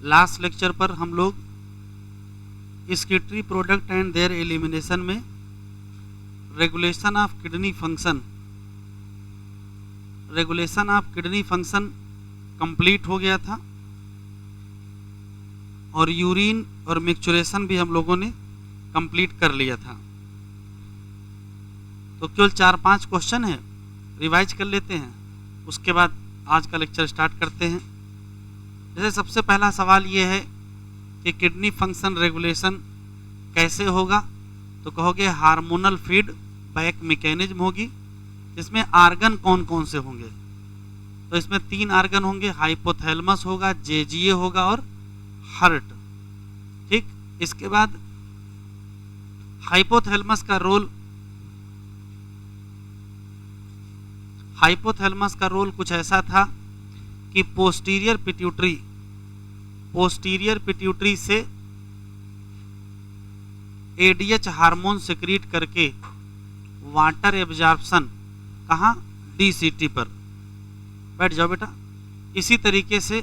Last lecture पर हम लोग excretory product and their elimination में regulation of kidney function complete हो गया था और यूरिन और मिक्सचुरेशन भी हम लोगों ने कंप्लीट कर लिया था। तो केवल 4-5 क्वेश्चन है, रिवाइज कर लेते हैं, उसके बाद आज का लेक्चर स्टार्ट करते हैं। जैसे सबसे पहला सवाल ये है कि किडनी फंक्शन रेगुलेशन कैसे होगा, तो कहोगे हार्मोनल फीडबैक मैकेनिज्म होगी। इसमें आर्गन कौन कौन से होंगे, तो इसमें 3 आर्गन होंगे, हाइपोथैलेमस होगा, जेजीए होगा और हार्ट। ठीक, इसके बाद हाइपोथैलेमस का रोल कुछ ऐसा था कि पोस्टीरियर पिट्यूटरी से एडीएच हार्मोन सिक्रीट करके वाटर एब्जॉर्प्शन कहाँ, डीसीटी पर। बैठ जाओ बेटा। इसी तरीके से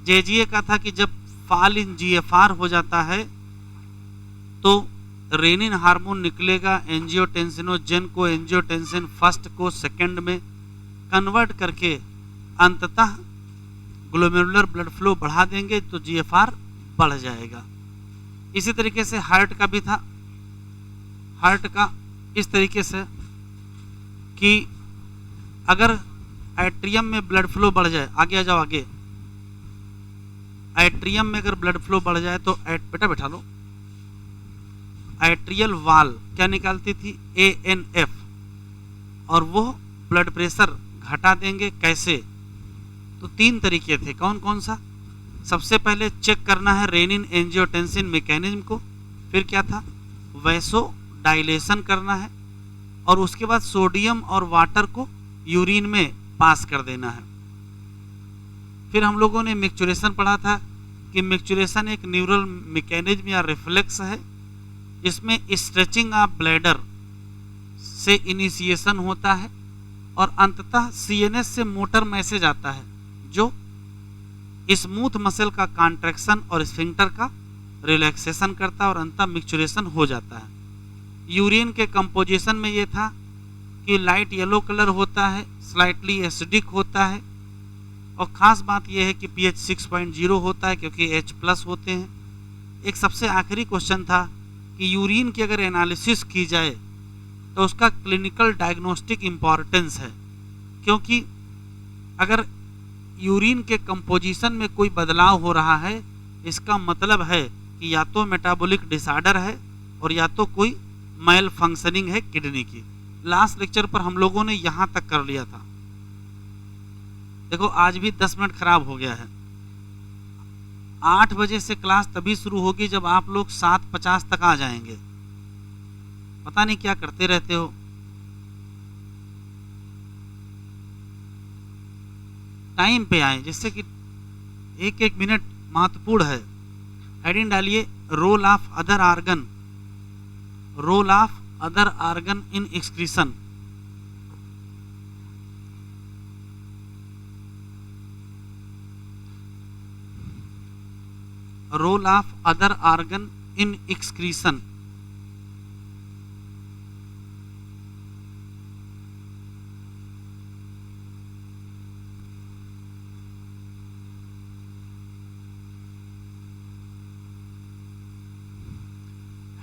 जेजीए का था कि जब फॉल इन जीएफआर हो जाता है तो रेनिन हार्मोन निकलेगा, एंजियोटेंसिनोजेन को एंजियोटेंसिन फर्स्ट को सेकंड में कन्वर्ट करके अंततः ग्लोमेरुलर ब्लड फ्लो बढ़ा देंगे तो जीएफआर बढ़ जाएगा। इसी तरीके से हार्ट का भी था। हार्ट का इस तरीके से कि अगर एट्रियम में ब्लड फ्लो बढ़ जाए, आगे आ जाओ आगे, एट्रियम में अगर ब्लड फ्लो बढ़ जाए तो बेटा बैठा लो, एट्रियल वाल क्या निकालती थी, ANF, और वो ब्लड प्रेशर घटा देंगे। कैसे, तो 3 तरीके थे। कौन कौन सा, सबसे पहले चेक करना है रेनिन एंजियोटेंसिन मैकेनिज्म को, फिर क्या था, वैसो डायलेशन करना है, और उसके बाद सोडियम और वाटर को यूरिन में पास कर देना है। फिर हम लोगों ने मिक्सचुरेशन पढ़ा था कि मिक्सचुरेशन एक न्यूरल मैकेनिज्म या रिफ्लेक्स है, इसमें स्ट्रेचिंग ऑफ ब्लैडर से इनिशिएशन होता है और अंततः सीएनएस से मोटर मैसेज आता है जो स्मूथ मसल का कॉन्ट्रैक्शन और स्फिंक्टर का रिलैक्सेशन करता है और अंततः मिक्सचुरेशन हो जाता है। यूरिन के कंपोजिशन में ये था कि लाइट येलो कलर होता है, स्लाइटली एसिडिक होता है, और ख़ास बात यह है कि pH 6.0 होता है क्योंकि H+ होते हैं। एक सबसे आखिरी क्वेश्चन था कि यूरिन की अगर एनालिसिस की जाए तो उसका क्लिनिकल डायग्नोस्टिक इम्पॉर्टेंस है, क्योंकि अगर यूरिन के कंपोजिशन में कोई बदलाव हो रहा है इसका मतलब है कि या तो मेटाबॉलिक डिसऑर्डर है और या तो कोई मैल फंक्शनिंग है किडनी की। लास्ट लेक्चर पर हम लोगों ने यहाँ तक कर लिया था। देखो आज भी 10 मिनट खराब हो गया है। 8 बजे से क्लास तभी शुरू होगी जब आप लोग 7:50 तक आ जाएंगे। पता नहीं क्या करते रहते हो। टाइम पे आए, जिससे कि एक मिनट महत्वपूर्ण है। हेडिंग डालिए role of other organ in excretion. Role of other organ in excretion.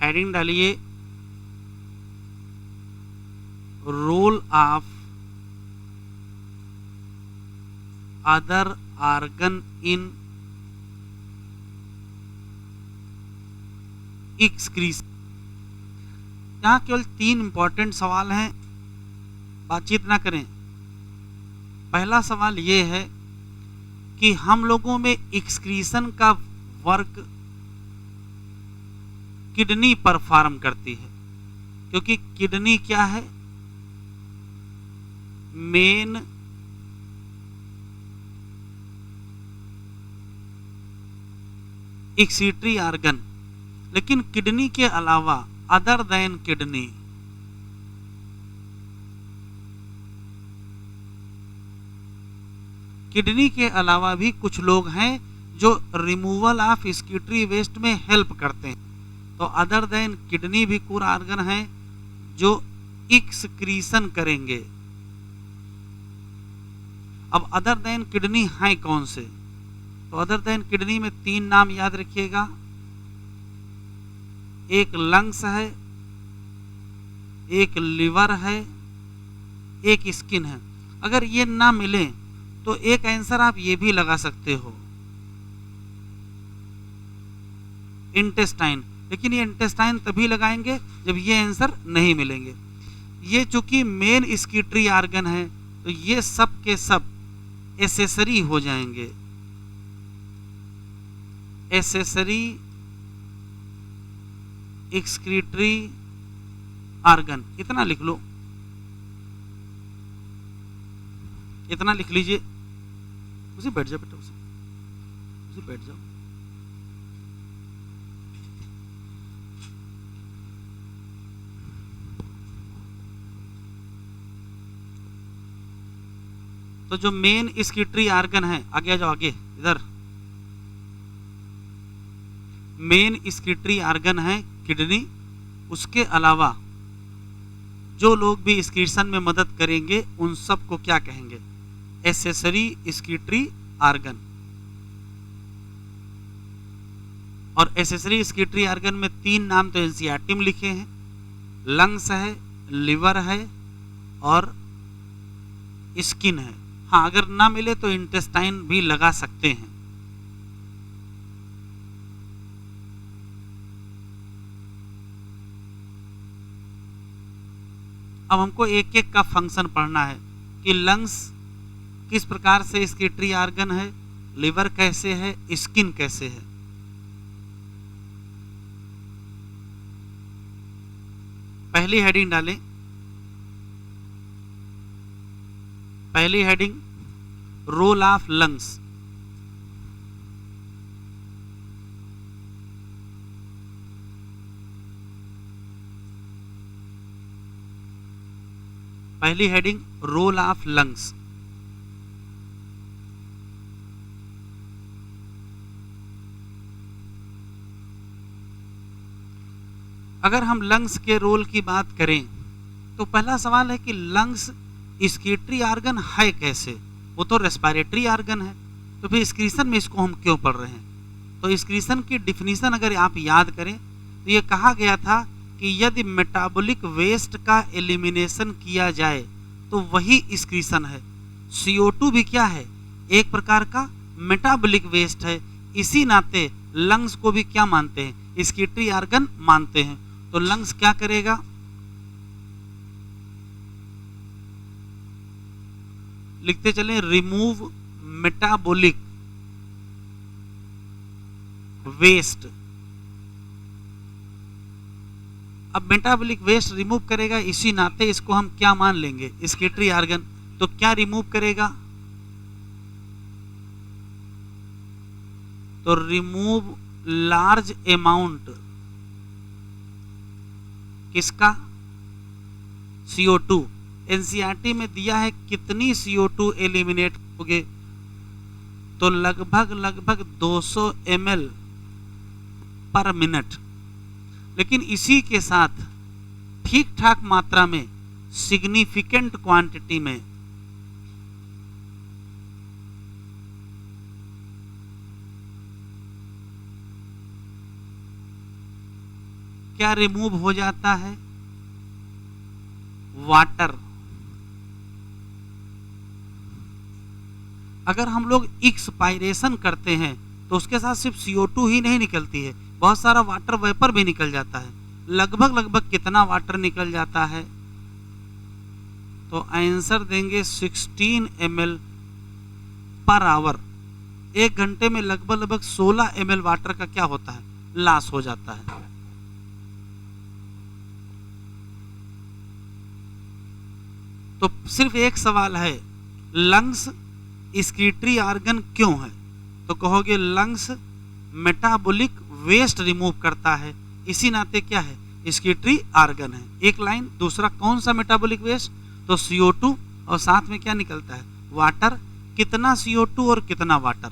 Heading डालिए role of other organ in excretion. यहाँ केवल 3 इंपॉर्टेंट सवाल हैं, बातचीत ना करें। पहला सवाल ये है कि हम लोगों में एक्सक्रीशन का वर्क किडनी परफॉर्म करती है, क्योंकि किडनी क्या है, मेन एक्सीटरी आर्गन। लेकिन किडनी के अलावा अदर देन किडनी किडनी के अलावा भी कुछ लोग हैं जो रिमूवल ऑफ स्कीटरी वेस्ट में हेल्प करते हैं। तो अदर देन किडनी भी कोर ऑर्गन है जो एक्सक्रीशन करेंगे। अब अदर देन किडनी है कौन से? तो अदर देन किडनी में 3 नाम याद रखिएगा, एक लंग्स है, एक लिवर है, एक स्किन है। अगर ये ना मिले तो एक आंसर आप ये भी लगा सकते हो, इंटेस्टाइन। लेकिन ये इंटेस्टाइन तभी लगाएंगे जब ये आंसर नहीं मिलेंगे। ये चूंकि मेन स्कीटरी ऑर्गन है तो ये सब के सब एसेसरी हो जाएंगे, एसेसरी एक्सक्रीटरी ऑर्गन। इतना लिख लो, इतना लिख लीजिए। उसे बैठ जाओ बेटा, उसे बैठ जाओ। तो जो मेन स्कीटरी ऑर्गन है, आगे आ जाओ, आगे इधर। मेन स्कीटरी ऑर्गन है किडनी। उसके अलावा जो लोग भी स्कीशन में मदद करेंगे उन सब को क्या कहेंगे? Accessory excretory organ. और एसेसरी स्कीटरी ऑर्गन में 3 नाम तो एनसीईआरटी में लिखे हैं, लंग्स है, लिवर है और स्किन है। हाँ, अगर ना मिले तो इंटेस्टाइन भी लगा सकते हैं। अब हमको एक एक का फंक्शन पढ़ना है कि लंग्स किस प्रकार से स्कीटरी ऑर्गन है, लिवर कैसे है, स्किन कैसे है। पहली हेडिंग डालें। पहली हेडिंग रोल ऑफ लंग्स। पहली हेडिंग रोल ऑफ लंग्स। अगर हम लंग्स के रोल की बात करें तो पहला सवाल है कि लंग्स स्कीटरी ऑर्गन है कैसे? वो तो रेस्पिरेटरी ऑर्गन है, तो फिर स्क्रीशन में इसको हम क्यों पढ़ रहे हैं? तो स्क्रीशन की डिफिनीशन अगर आप याद करें तो ये कहा गया था कि यदि मेटाबॉलिक वेस्ट का एलिमिनेशन किया जाए तो वही स्क्रीशन है। CO2 भी क्या है? एक प्रकार का मेटाबॉलिक वेस्ट है। इसी नाते लंग्स को भी क्या मानते हैं? स्कीटरी ऑर्गन मानते हैं। तो लंग्स क्या करेगा? लिखते चलें, रिमूव मेटाबॉलिक वेस्ट। अब मेटाबॉलिक वेस्ट रिमूव करेगा, इसी नाते इसको हम क्या मान लेंगे? स्कीटरी ऑर्गन। तो क्या रिमूव करेगा? तो रिमूव लार्ज अमाउंट किसका? CO2। एनसीईआरटी में दिया है कितनी CO2 एलिमिनेट होगे? तो लगभग 200 ml पर मिनट। लेकिन इसी के साथ ठीक ठाक मात्रा में, सिग्निफिकेंट क्वांटिटी में क्या रिमूव हो जाता है? वाटर। अगर हम लोग एक्सपायरेशन करते हैं तो उसके साथ सिर्फ CO2 ही नहीं निकलती है, बहुत सारा वाटर वेपर भी निकल जाता है। लगभग कितना वाटर निकल जाता है? तो आंसर देंगे 16 ml पर आवर। 1 घंटे में लगभग 16 ml वाटर का क्या होता है? लॉस हो जाता है। तो सिर्फ एक सवाल है, लंग्स स्कीटरी ऑर्गन क्यों है? तो कहोगे लंग्स मेटाबॉलिक वेस्ट रिमूव करता है, इसी नाते क्या है? स्कीटरी ऑर्गन है। एक लाइन। दूसरा कौन सा मेटाबॉलिक वेस्ट? तो CO2 और साथ में क्या निकलता है? वाटर। कितना CO2 और कितना वाटर।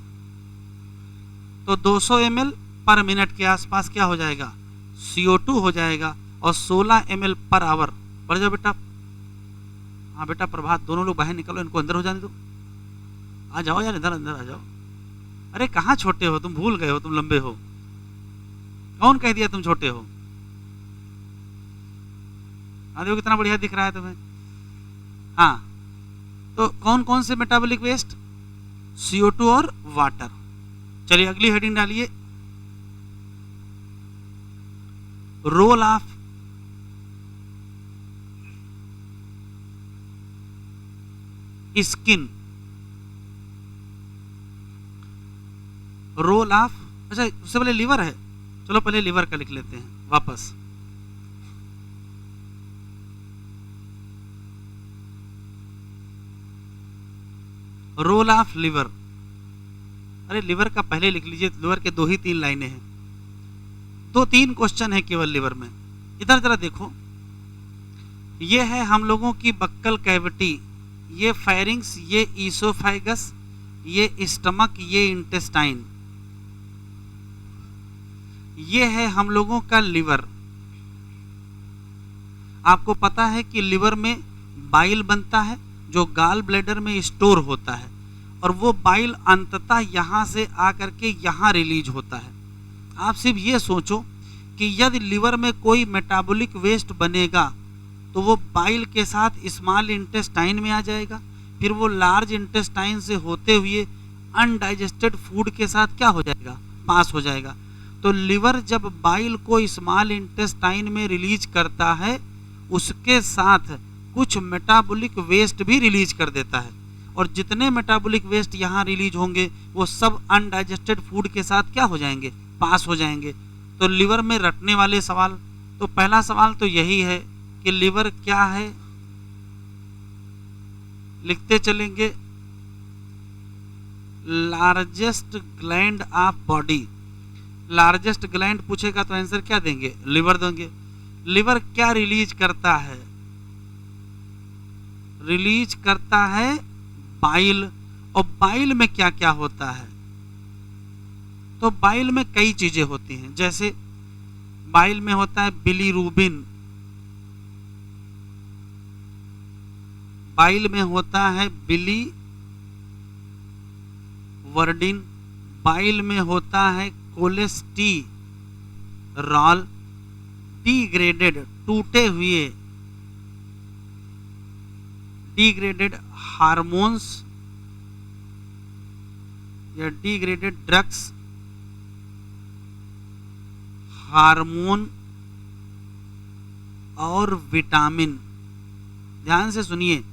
तो 200 ml पर मिनट के आसपास क्या हो जाएगा, CO2 हो जाएगा, और 16 ml पर आवर। बढ़ जाओ बेटा, हाँ बेटा प्रभात, दोनों लोग बाहर निकलो, इनको अंदर हो जाने दो। आ जाओ यार, इधर अंदर आ जाओ। अरे कहाँ छोटे हो तुम, भूल गए हो तुम लंबे हो। कौन कह दिया तुम छोटे हो? देखो कितना बढ़िया दिख रहा है तुम्हें। हाँ, तो कौन कौन से मेटाबॉलिक वेस्ट, CO2 और वाटर। चलिए अगली हेडिंग डालिए, role of skin, role of, अच्छा उससे पहले लिवर है, चलो पहले लिवर का लिख लेते हैं वापस। रोल ऑफ लिवर, अरे लिवर का पहले लिख लीजिए, लिवर के 2 ही 3 लाइनें हैं, 2-3 क्वेश्चन है केवल लिवर में। इधर जरा देखो, ये है हम लोगों की बक्कल कैविटी, ये फेरिंग्स, ये ईसोफेगस, ये स्टमक, ये इंटेस्टाइन, ये है हम लोगों का लिवर। आपको पता है कि लिवर में बाइल बनता है जो गाल ब्लैडर में स्टोर होता है, और वो बाइल अंततः यहां से आकर के यहां रिलीज होता है। आप सिर्फ ये सोचो कि यदि लिवर में कोई मेटाबॉलिक वेस्ट बनेगा तो वो बाइल के साथ स्मॉल इंटेस्टाइन में आ जाएगा, फिर वो लार्ज इंटेस्टाइन से होते हुए अनडाइजेस्टेड फूड के साथ क्या हो जाएगा, पास हो जाएगा। तो लिवर जब बाइल को स्मॉल इंटेस्टाइन में रिलीज करता है, उसके साथ कुछ मेटाबॉलिक वेस्ट भी रिलीज कर देता है, और जितने मेटाबॉलिक वेस्ट यहाँ रिलीज होंगे वो सब अनडाइजेस्टेड फूड के साथ क्या हो जाएंगे, पास हो जाएंगे। तो लिवर में रटने वाले सवाल, तो पहला सवाल तो यही है कि लिवर क्या है, लिखते चलेंगे, largest gland of body. Largest gland पूछेगा तो आंसर क्या देंगे, लिवर देंगे। लिवर क्या रिलीज करता है, रिलीज करता है बाइल, और बाइल में क्या क्या होता है, तो बाइल में कई चीजें होती हैं, जैसे बाइल में होता है बिलीरूबिन, बाइल में होता है बिली वर्डिन, बाइल में होता है कोलेस्टेरॉल, डिग्रेडेड टूटे हुए डिग्रेडेड हार्मोन्स या डिग्रेडेड ड्रग्स, हार्मोन और विटामिन। ध्यान से सुनिए,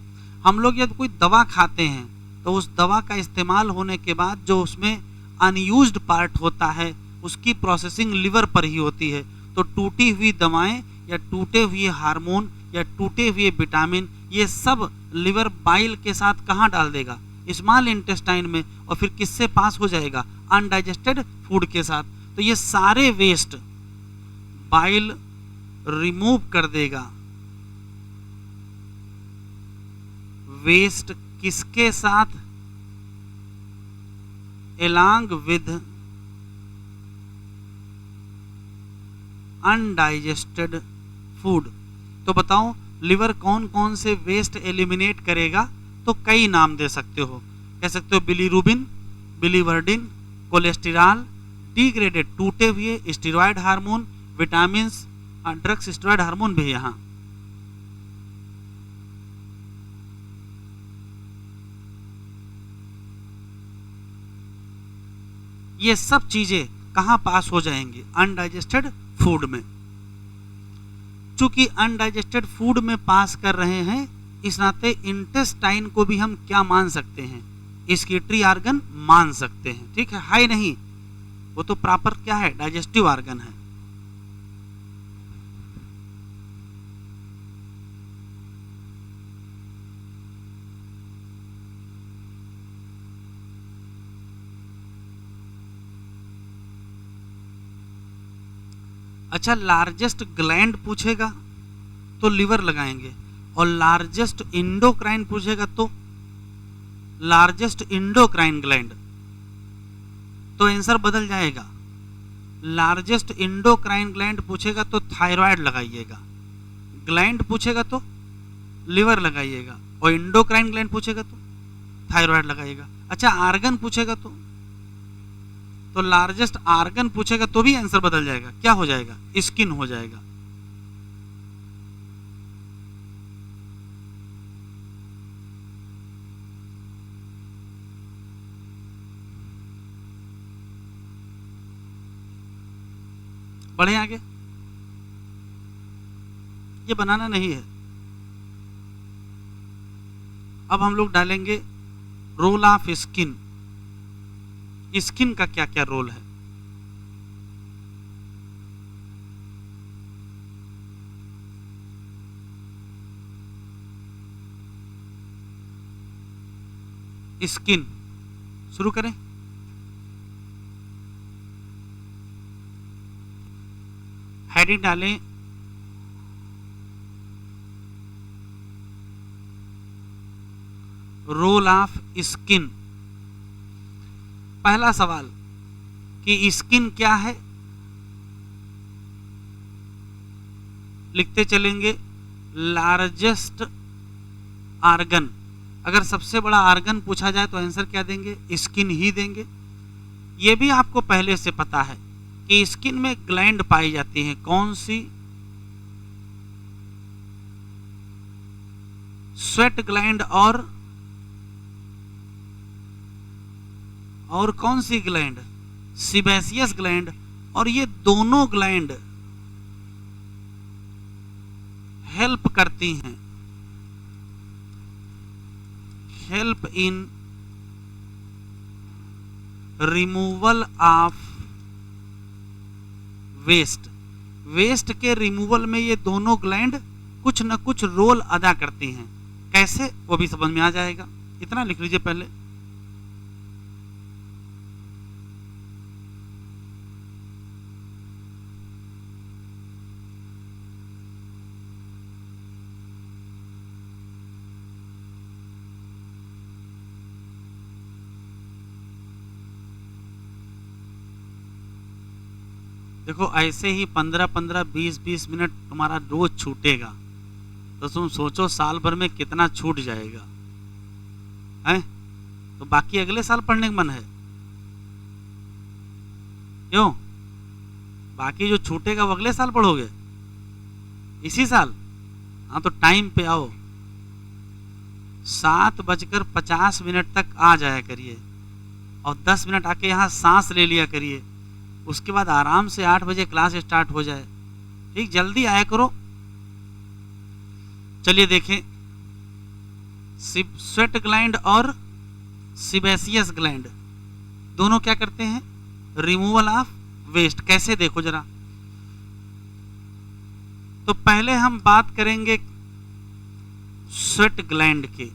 हम लोग यदि कोई दवा खाते हैं तो उस दवा का इस्तेमाल होने के बाद जो उसमें अनयूज्ड पार्ट होता है उसकी प्रोसेसिंग लिवर पर ही होती है। तो टूटी हुई दवाएं या टूटे हुए हार्मोन या टूटे हुए विटामिन, ये सब लिवर बाइल के साथ कहाँ डाल देगा, स्मॉल इंटेस्टाइन में, और फिर किससे पास हो जाएगा, अनडाइजेस्टेड फूड के साथ। तो ये सारे वेस्ट बाइल रिमूव कर देगा। वेस्ट किसके साथ, along with अनडाइजेस्टेड फूड। तो बताओ लिवर कौन कौन से वेस्ट एलिमिनेट करेगा, तो कई नाम दे सकते हो, कह सकते हो बिलीरूबिन, बिलीवर्डिन, कोलेस्टेरॉल, डिग्रेडेड टूटे हुए steroid hormone, vitamin, drugs, steroid hormone भी यहाँ। ये सब चीजें कहां पास हो जाएंगी, अनडाइजेस्टेड फूड में। चूंकि अनडाइजेस्टेड फूड में पास कर रहे हैं, इस नाते इंटेस्टाइन को भी हम क्या मान सकते हैं, एक्सक्रीटरी ऑर्गन मान सकते हैं। ठीक है नहीं, वो तो प्रॉपर क्या है, डाइजेस्टिव ऑर्गन है। अच्छा, लार्जेस्ट ग्लैंड पूछेगा तो लिवर लगाएंगे, और लार्जेस्ट इंडोक्राइन पूछेगा तो लार्जेस्ट इंडोक्राइन ग्लैंड, तो आंसर बदल जाएगा। लार्जेस्ट इंडोक्राइन ग्लैंड पूछेगा तो थायराइड लगाइएगा, ग्लैंड पूछेगा तो लिवर लगाइएगा, और इंडोक्राइन ग्लैंड पूछेगा तो थायराइड लगाइएगा। अच्छा, आर्गन पूछेगा तो लार्जेस्ट आर्गन पूछेगा तो भी आंसर बदल जाएगा। क्या हो जाएगा? स्किन हो जाएगा। बढ़े आगे, ये बनाना नहीं है। अब हम लोग डालेंगे रोल ऑफ स्किन। स्किन का क्या क्या रोल है? स्किन शुरू करें। हेडिंग डालें रोल ऑफ स्किन। पहला सवाल कि स्किन क्या है, लिखते चलेंगे लार्जेस्ट आर्गन। अगर सबसे बड़ा आर्गन पूछा जाए तो आंसर क्या देंगे? स्किन ही देंगे। यह भी आपको पहले से पता है कि स्किन में ग्लैंड पाई जाती हैं। कौन सी? स्वेट ग्लैंड और कौन सी ग्लैंड? Sebaceous gland. और ये दोनों ग्लैंड हेल्प करती हैं, help in removal of waste. Waste के रिमूवल में ये दोनों ग्लैंड कुछ न कुछ रोल अदा करती हैं। कैसे, वो भी समझ में आ जाएगा। इतना लिख लीजिए पहले। देखो, ऐसे ही 15-15, 20-20 मिनट तुम्हारा रोज छूटेगा तो तुम सोचो साल भर में कितना छूट जाएगा है? तो बाकी अगले साल पढ़ने का मन है क्यों? बाकी जो छूटेगा वो अगले साल पढ़ोगे, इसी साल। हाँ, तो टाइम पे आओ, 7:50 तक आ जाया करिए और 10 मिनट आके यहाँ सांस ले लिया करिए। उसके बाद आराम से 8 बजे क्लास स्टार्ट हो जाए। ठीक, जल्दी आया करो। चलिए देखें, स्वेट ग्लैंड और सीबेसियस ग्लैंड दोनों क्या करते हैं? Removal of waste. कैसे, देखो जरा। तो पहले हम बात करेंगे स्वेट ग्लैंड के।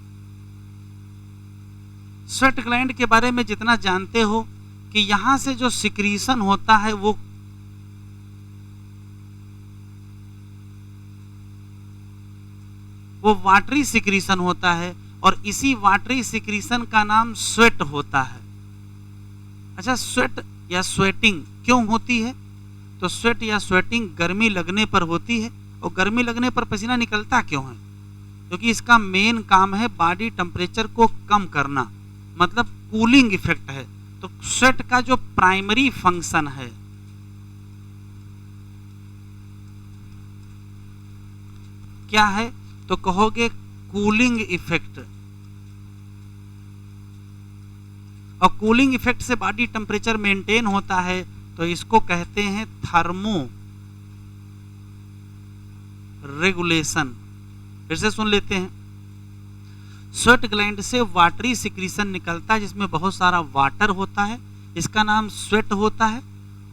स्वेट ग्लैंड के बारे में जितना जानते हो कि यहां से जो सिक्रीशन होता है वो वाटरी सिक्रीशन होता है, और इसी वाटरी सिक्रीशन का नाम स्वेट होता है। अच्छा, स्वेट या स्वेटिंग क्यों होती है? तो स्वेट या स्वेटिंग गर्मी लगने पर होती है। और गर्मी लगने पर पसीना निकलता क्यों है? क्योंकि इसका मेन काम है बॉडी टेम्परेचर को कम करना, मतलब कूलिंग इफेक्ट है। तो स्वेट का जो प्राइमरी फंक्शन है क्या है? तो कहोगे कूलिंग इफेक्ट। और कूलिंग इफेक्ट से बॉडी टेम्परेचर मेंटेन होता है, तो इसको कहते हैं थर्मो रेगुलेशन। फिर से सुन लेते हैं। स्वेट ग्लैंड से वाटरी सिक्रीशन निकलता है जिसमें बहुत सारा वाटर होता है, इसका नाम स्वेट होता है।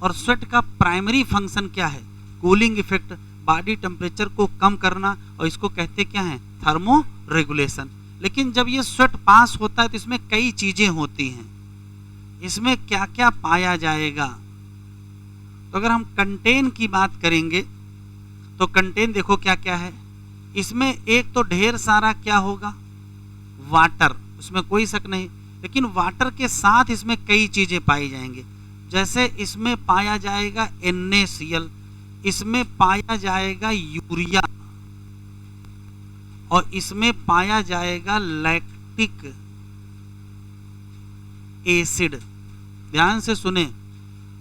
और स्वेट का प्राइमरी फंक्शन क्या है? कूलिंग इफेक्ट, बॉडी टेम्परेचर को कम करना, और इसको कहते क्या है? Thermo regulation. लेकिन जब ये स्वेट पास होता है तो इसमें कई चीजें होती हैं। इसमें क्या क्या पाया जाएगा? तो अगर हम कंटेन की बात करेंगे तो कंटेन देखो क्या क्या है। इसमें एक तो ढेर सारा क्या होगा? वाटर, उसमें कोई शक नहीं। लेकिन वाटर के साथ इसमें कई चीजें पाई जाएंगी, जैसे इसमें पाया जाएगा NaCl, इसमें पाया जाएगा यूरिया, और इसमें पाया जाएगा लैक्टिक एसिड। ध्यान से सुने,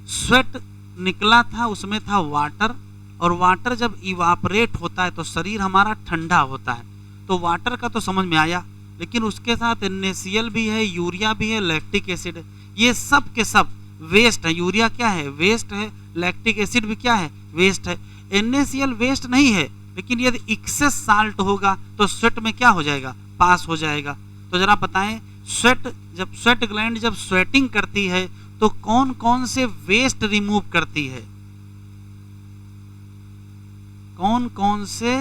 स्वेट निकला था उसमें था वाटर, और वाटर जब इवापोरेट होता है तो शरीर हमारा ठंडा होता है, तो वाटर का तो समझ में आया, लेकिन उसके साथ NaCl भी है, यूरिया भी है, लैक्टिक एसिड है। ये सब के सब वेस्ट है। यूरिया क्या है? वेस्ट है। लैक्टिक एसिड भी क्या है? वेस्ट है। NaCl वेस्ट नहीं है, लेकिन यदि एक्सेस साल्ट होगा तो स्वेट में क्या हो जाएगा? पास हो जाएगा। तो जरा बताएं, स्वेट ग्लैंड जब स्वेटिंग करती है तो कौन कौन से वेस्ट रिमूव करती है? कौन कौन से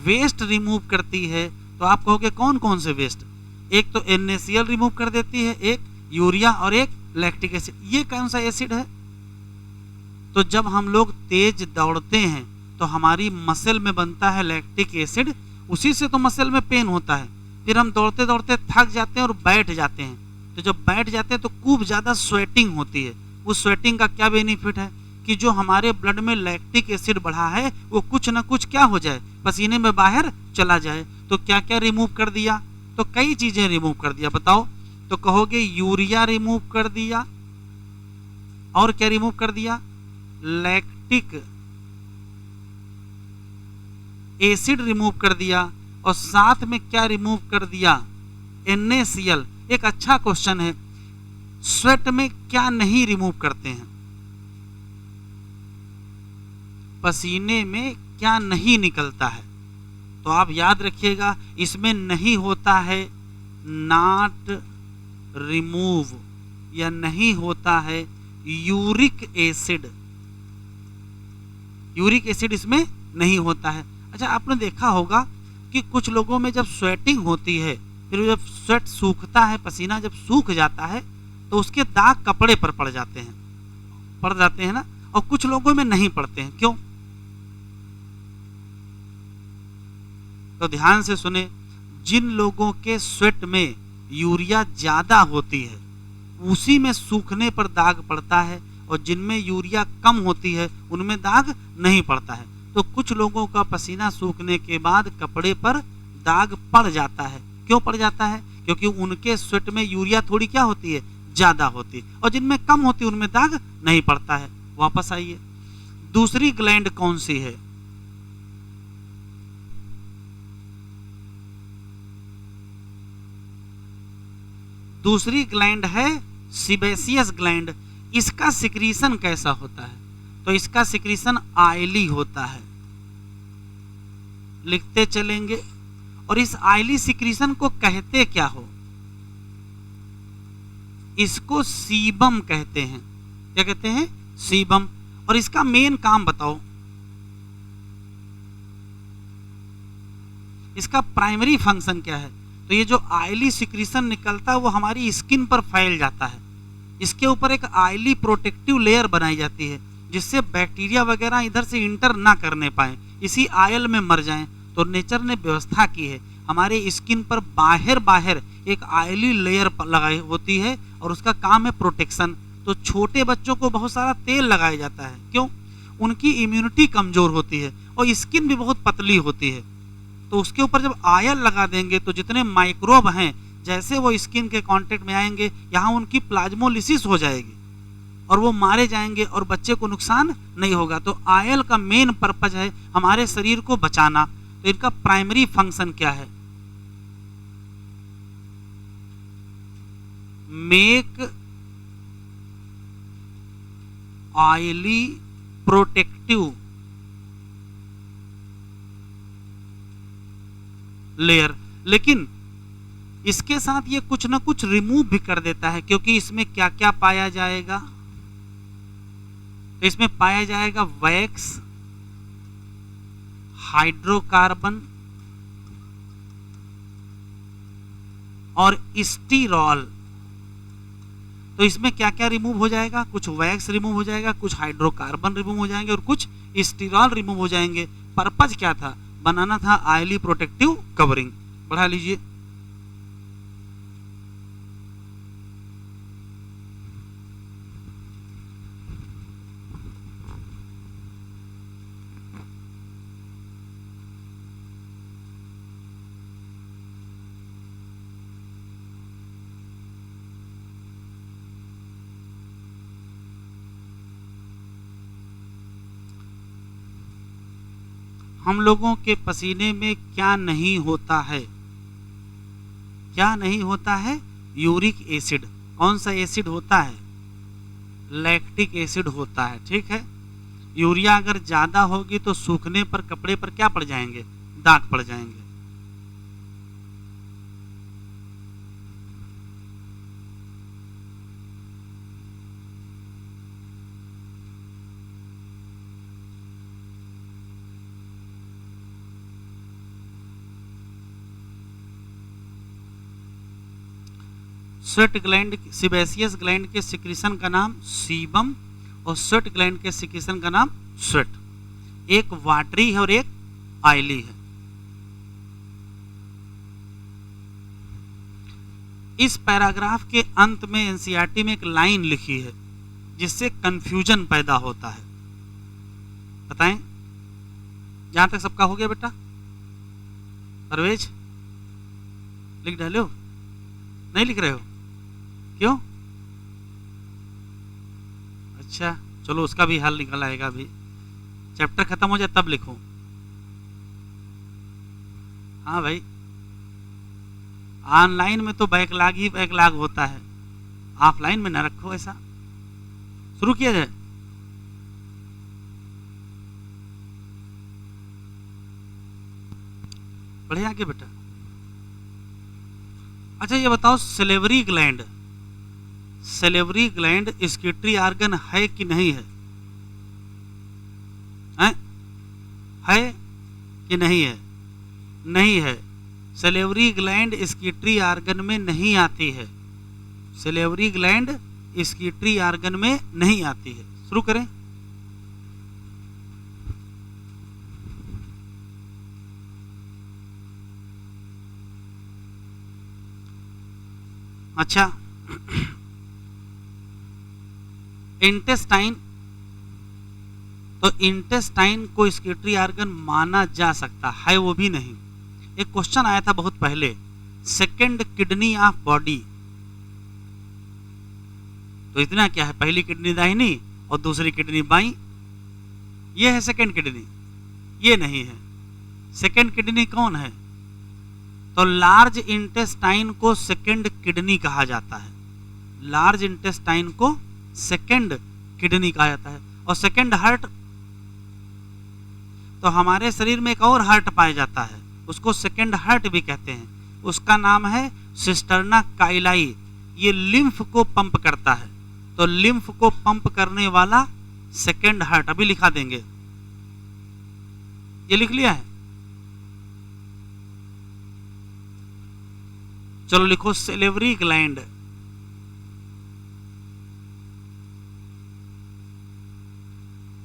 वेस्ट रिमूव करती है? तो आप कहोगे कौन कौन से वेस्ट? एक तो NaCl रिमूव कर देती है, एक यूरिया और एक लैक्टिक एसिड। ये कौन सा एसिड है? तो जब हम लोग तेज दौड़ते हैं तो हमारी मसल में बनता है लैक्टिक एसिड, उसी से तो मसल में पेन होता है। फिर हम दौड़ते दौड़ते थक जाते हैं और बैठ जाते हैं, तो जब बैठ जाते हैं तो खूब ज़्यादा स्वेटिंग होती है। उस स्वेटिंग का क्या बेनिफिट है कि जो हमारे ब्लड में लैक्टिक एसिड बढ़ा है वो कुछ ना कुछ क्या हो जाए? पसीने में बाहर चला जाए। तो क्या क्या रिमूव कर दिया? तो कई चीजें रिमूव कर दिया। बताओ, तो कहोगे यूरिया रिमूव कर दिया, और क्या रिमूव कर दिया? लैक्टिक एसिड रिमूव कर दिया, और साथ में क्या रिमूव कर दिया? NaCl। एक अच्छा क्वेश्चन है, स्वेट में क्या नहीं रिमूव करते हैं? पसीने में क्या नहीं निकलता है? तो आप याद रखिएगा, इसमें नहीं होता है नॉट रिमूव, या नहीं होता है यूरिक एसिड। यूरिक एसिड इसमें नहीं होता है। अच्छा, आपने देखा होगा कि कुछ लोगों में जब स्वेटिंग होती है, फिर जब स्वेट सूखता है, पसीना जब सूख जाता है तो उसके दाग कपड़े पर पड़ जाते हैं ना, और कुछ लोगों में नहीं पड़ते हैं। क्यों? तो ध्यान से सुने, जिन लोगों के स्वेट में यूरिया ज्यादा होती है उसी में सूखने पर दाग पड़ता है, और जिनमें यूरिया कम होती है उनमें दाग नहीं पड़ता है। तो कुछ लोगों का पसीना सूखने के बाद कपड़े पर दाग पड़ जाता है। क्यों पड़ जाता है? क्योंकि उनके स्वेट में यूरिया थोड़ी क्या होती है? ज्यादा होती है, और जिनमें कम होती है उनमें दाग नहीं पड़ता है। वापस आइए, दूसरी ग्लैंड कौन सी है? दूसरी ग्लैंड है सीबेसियस ग्लैंड। इसका सिक्रीशन कैसा होता है? तो इसका सिक्रीशन ऑयली होता है। लिखते चलेंगे। और इस ऑयली सिक्रीशन को कहते क्या हो? इसको सीबम कहते हैं। क्या कहते हैं? सीबम। और इसका मेन काम बताओ। इसका प्राइमरी फंक्शन क्या है? तो ये जो ऑयली सिक्रीशन निकलता है वो हमारी स्किन पर फैल जाता है। इसके ऊपर एक ऑयली प्रोटेक्टिव लेयर बनाई जाती है, जिससे बैक्टीरिया वगैरह इधर से इंटर ना करने पाए, इसी ऑयल में मर जाएं। तो नेचर ने व्यवस्था की है, हमारे स्किन पर बाहर एक ऑयली लेयर लगाई होती है, और उसका काम है प्रोटेक्शन। तो छोटे बच्चों को बहुत सारा तेल लगाया जाता है। क्यों? उनकी इम्यूनिटी कमजोर होती है और स्किन भी बहुत पतली होती है। तो उसके ऊपर जब ऑयल लगा देंगे तो जितने माइक्रोब हैं, जैसे वो स्किन के कांटेक्ट में आएंगे, यहाँ उनकी प्लाज्मोलिसिस हो जाएगी और वो मारे जाएंगे, और बच्चे को नुकसान नहीं होगा। तो ऑयल का मेन पर्पज है हमारे शरीर को बचाना। तो इनका प्राइमरी फंक्शन क्या है? Make oily protective layer. लेकिन इसके साथ ये कुछ ना कुछ रिमूव भी कर देता है, क्योंकि इसमें क्या क्या पाया जाएगा? तो इसमें पाया जाएगा वैक्स, हाइड्रोकार्बन और स्टीरॉल। तो इसमें क्या क्या रिमूव हो जाएगा? कुछ वैक्स रिमूव हो जाएगा, कुछ हाइड्रोकार्बन रिमूव हो जाएंगे और कुछ स्टीरॉल रिमूव हो जाएंगे। पर्पज क्या था? बनाना था ऑयली प्रोटेक्टिव कवरिंग। बढ़ा लीजिए। हम लोगों के पसीने में क्या नहीं होता है? क्या नहीं होता है? Uric acid. कौन सा एसिड होता है? लैक्टिक एसिड होता है। ठीक है। यूरिया अगर ज्यादा होगी तो सूखने पर कपड़े पर क्या पड़ जाएंगे? दाग पड़ जाएंगे। स्वेट ग्लैंड, सिबेसियस ग्लैंड के सिक्रीशन का नाम सीबम और स्वेट ग्लैंड के सिक्रीशन का नाम स्वेट। एक वाटरी है और एक आयली है। इस पैराग्राफ के अंत में एनसीईआरटी में एक लाइन लिखी है जिससे कंफ्यूजन पैदा होता है। बताएं, जहां तक सबका हो गया बेटा? परवेज लिख डाले हो? नहीं लिख रहे हो? क्यों? अच्छा चलो, उसका भी हल निकल आएगा। अभी चैप्टर खत्म हो जाए तब लिखो। हाँ भाई, ऑनलाइन में तो बैकलॉग ही बैकलॉग होता है, ऑफलाइन में न रखो ऐसा। शुरू किया जाए। बढ़िया आगे बेटा। अच्छा ये बताओ, salivary gland, salivary gland excretory organ है कि नहीं है? है कि नहीं है? नहीं है। सेलेवरी ग्लैंड स्किटरी आर्गन में नहीं आती है। सेलेवरी ग्लैंड स्किटरी आर्गन में नहीं आती है। शुरू करें। अच्छा इंटेस्टाइन, तो इंटेस्टाइन को स्किटरी आर्गन माना जा सकता है, वो भी नहीं। एक क्वेश्चन आया था बहुत पहले, सेकंड किडनी ऑफ बॉडी, तो इतना क्या है? पहली किडनी दाहिनी और दूसरी किडनी बाईं, ये है सेकंड किडनी, ये नहीं है। सेकंड किडनी कौन है? तो लार्ज इंटेस्टाइन को सेकंड किडनी कहा जाता है। लार्ज इंटेस्टाइन को सेकंड किडनी कहा जाता है। और सेकंड हार्ट, तो हमारे शरीर में एक और हार्ट पाया जाता है, उसको सेकंड हार्ट भी कहते हैं। उसका नाम है सिस्टर्ना काइलाई। ये लिम्फ को पंप करता है, तो लिम्फ को पंप करने वाला सेकंड हार्ट। अभी लिखा देंगे, ये लिख लिया है? चलो लिखो सेलेवरी ग्लैंड।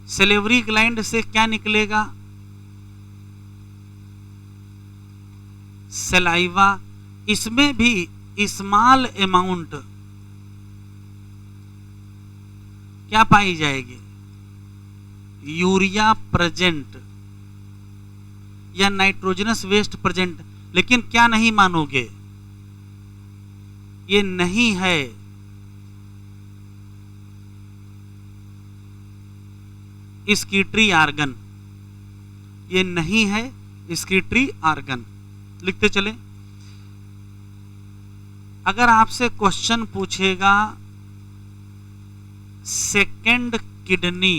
सेलेवरी ग्लैंड से क्या निकलेगा? सलाइवा। इसमें भी स्मॉल अमाउंट क्या पाई जाएगी? यूरिया प्रेजेंट या नाइट्रोजनस वेस्ट प्रेजेंट। लेकिन क्या नहीं मानोगे, ये नहीं है स्किटरी आर्गन, ये नहीं है स्किटरी आर्गन। लिखते चले। अगर आपसे क्वेश्चन पूछेगा सेकंड किडनी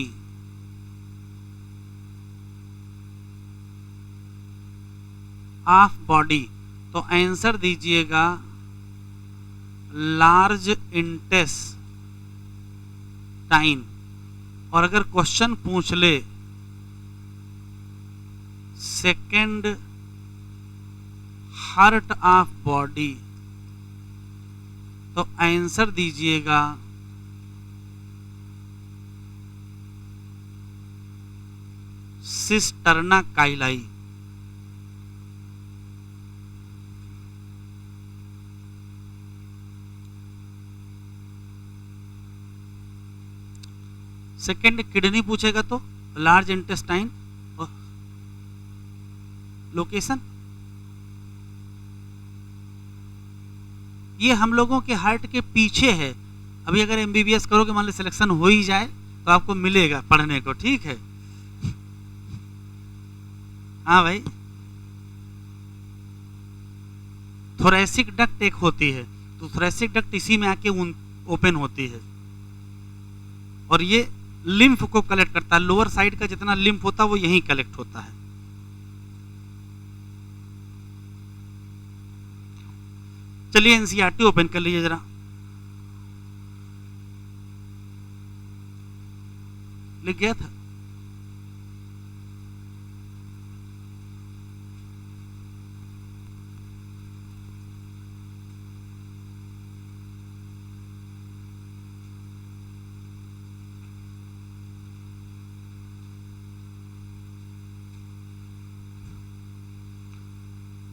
ऑफ बॉडी, तो आंसर दीजिएगा लार्ज इंटेस्टाइन। और अगर क्वेश्चन पूछ ले सेकंड हार्ट ऑफ बॉडी, तो आंसर दीजिएगा सिस्टर्ना काइलाई। सेकंड किडनी पूछेगा तो लार्ज इंटेस्टाइन और लोकेशन। ये हम लोगों के हार्ट के पीछे है। अभी अगर एमबीबीएस करोगे, मान लो सिलेक्शन हो ही जाए, तो आपको मिलेगा पढ़ने को। ठीक है, हाँ भाई, थोरेसिक डक्ट एक होती है, तो थोरेसिक डक्ट इसी में आके ओपन होती है और ये लिम्फ को कलेक्ट करता है। लोअर साइड का जितना लिम्फ होता है वो यहीं कलेक्ट होता है। चलिए एनसीईआरटी ओपन कर लीजिए जरा, लिख गया था।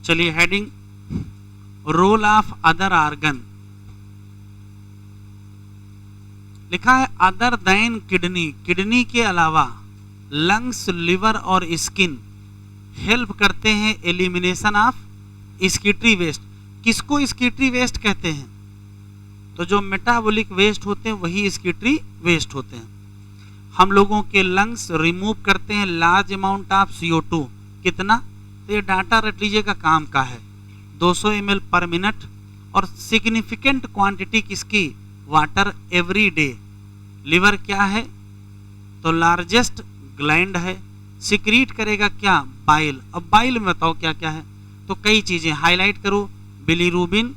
चलिए heading, role of other organ लिखा है। अदर देन किडनी, किडनी के अलावा लंग्स, लिवर और स्किन हेल्प करते हैं एलिमिनेशन ऑफ स्कीटरी वेस्ट। किसको स्कीटरी वेस्ट कहते हैं? तो जो मेटाबॉलिक वेस्ट होते हैं वही स्कीटरी वेस्ट होते हैं। हम लोगों के लंग्स रिमूव करते हैं लार्ज अमाउंट ऑफ CO2। कितना? तो ये डाटा रट लीजिए का काम का है, 200 ml पर मिनट, और सिग्निफिकेंट क्वांटिटी किसकी? Water every day. लिवर क्या है? तो लार्जेस्ट ग्लैंड है, सिक्रीट करेगा क्या? बाइल। अब बाइल में बताओ क्या क्या है? तो कई चीजें हाईलाइट करो, bilirubin,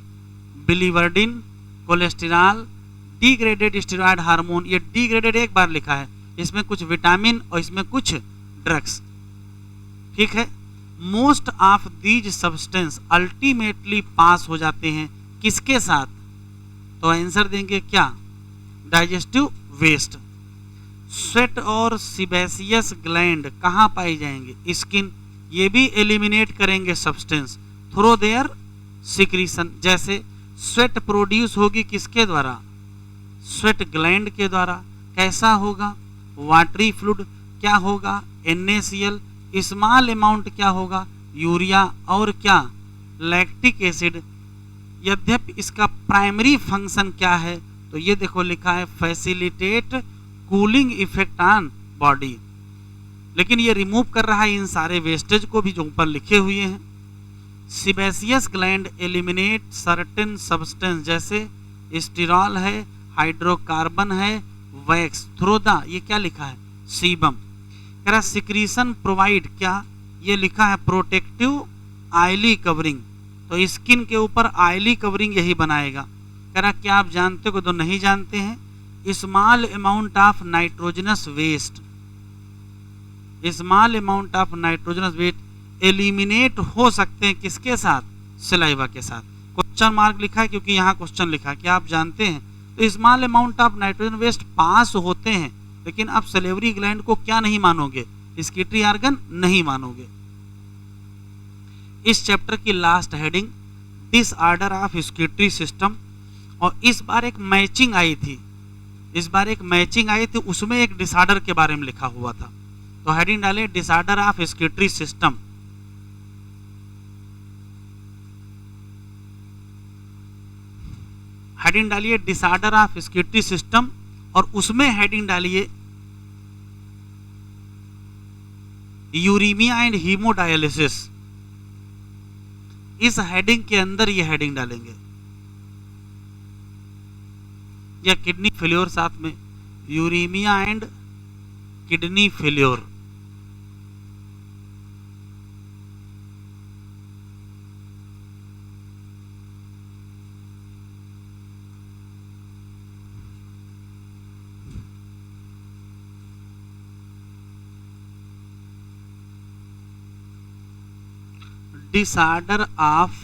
biliverdin, cholesterol, degraded steroid hormone. ये डिग्रेडेड एक बार लिखा है, इसमें कुछ विटामिन और इसमें कुछ ड्रग्स, ठीक है। Most of these substance ultimately pass हो जाते हैं किसके साथ? तो आंसर देंगे क्या? Digestive waste. स्वेट और सिबेसियस ग्लैंड कहाँ पाई जाएंगे? स्किन। ये भी एलिमिनेट करेंगे सब्सटेंस थ्रू देयर सिक्रीशन। जैसे स्वेट प्रोड्यूस होगी किसके द्वारा? स्वेट ग्लैंड के द्वारा। कैसा होगा? Watery fluid. क्या होगा? NaCl। स्मॉल अमाउंट क्या होगा? यूरिया। और क्या? Lactic acid. यद्यपि इसका प्राइमरी फंक्शन क्या है? तो ये देखो लिखा है facilitate cooling effect on body. लेकिन ये रिमूव कर रहा है इन सारे वेस्टेज को भी जो ऊपर लिखे हुए हैं। Sebaceous gland eliminate certain substance, जैसे स्टीरॉल है, हाइड्रोकार्बन है, वैक्स थ्रू द, ये क्या लिखा है? सीबम। कह रहा सिक्रीशन प्रोवाइड, क्या? ये लिखा है प्रोटेक्टिव आयली कवरिंग। तो स्किन के ऊपर आयली कवरिंग यही बनाएगा। कह रहा क्या आप जानते हो? तो नहीं जानते हैं। Small amount of nitrogenous waste, small amount of nitrogenous waste eliminate हो सकते हैं किसके साथ? सलाइवा के साथ। क्वेश्चन मार्क लिखा है क्योंकि यहाँ क्वेश्चन लिखा है, क्या आप जानते हैं? तो small amount of nitrogen waste pass होते हैं, लेकिन आप सलेवरी ग्लैंड को क्या नहीं मानोगे? स्कीटरी ऑर्गन नहीं मानोगे। इस चैप्टर की last heading disorder of excretory system, और इस बार एक मैचिंग आई थी, उसमें एक डिसऑर्डर के बारे में लिखा हुआ था। तो हेडिंग डाले disorder of excretory system. Heading डालिए डिसऑर्डर ऑफ स्कीटरी सिस्टम, और उसमें हेडिंग डालिए यूरीमिया एंड हीमोडायलिसिस। इस हेडिंग के अंदर ये हेडिंग डालेंगे, या किडनी फेल्योर साथ में, uraemia and kidney failure. Disorder of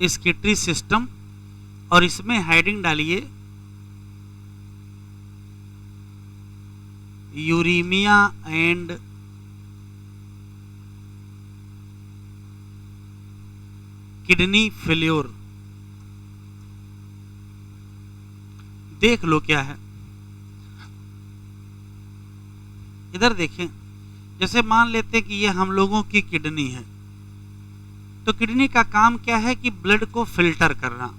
excretory system, और इसमें हेडिंग डालिए यूरीमिया एंड किडनी फेल्योर। देख लो क्या है। इधर देखें, जैसे मान लेते कि ये हम लोगों की किडनी है, तो किडनी का काम क्या है कि ब्लड को फिल्टर करना,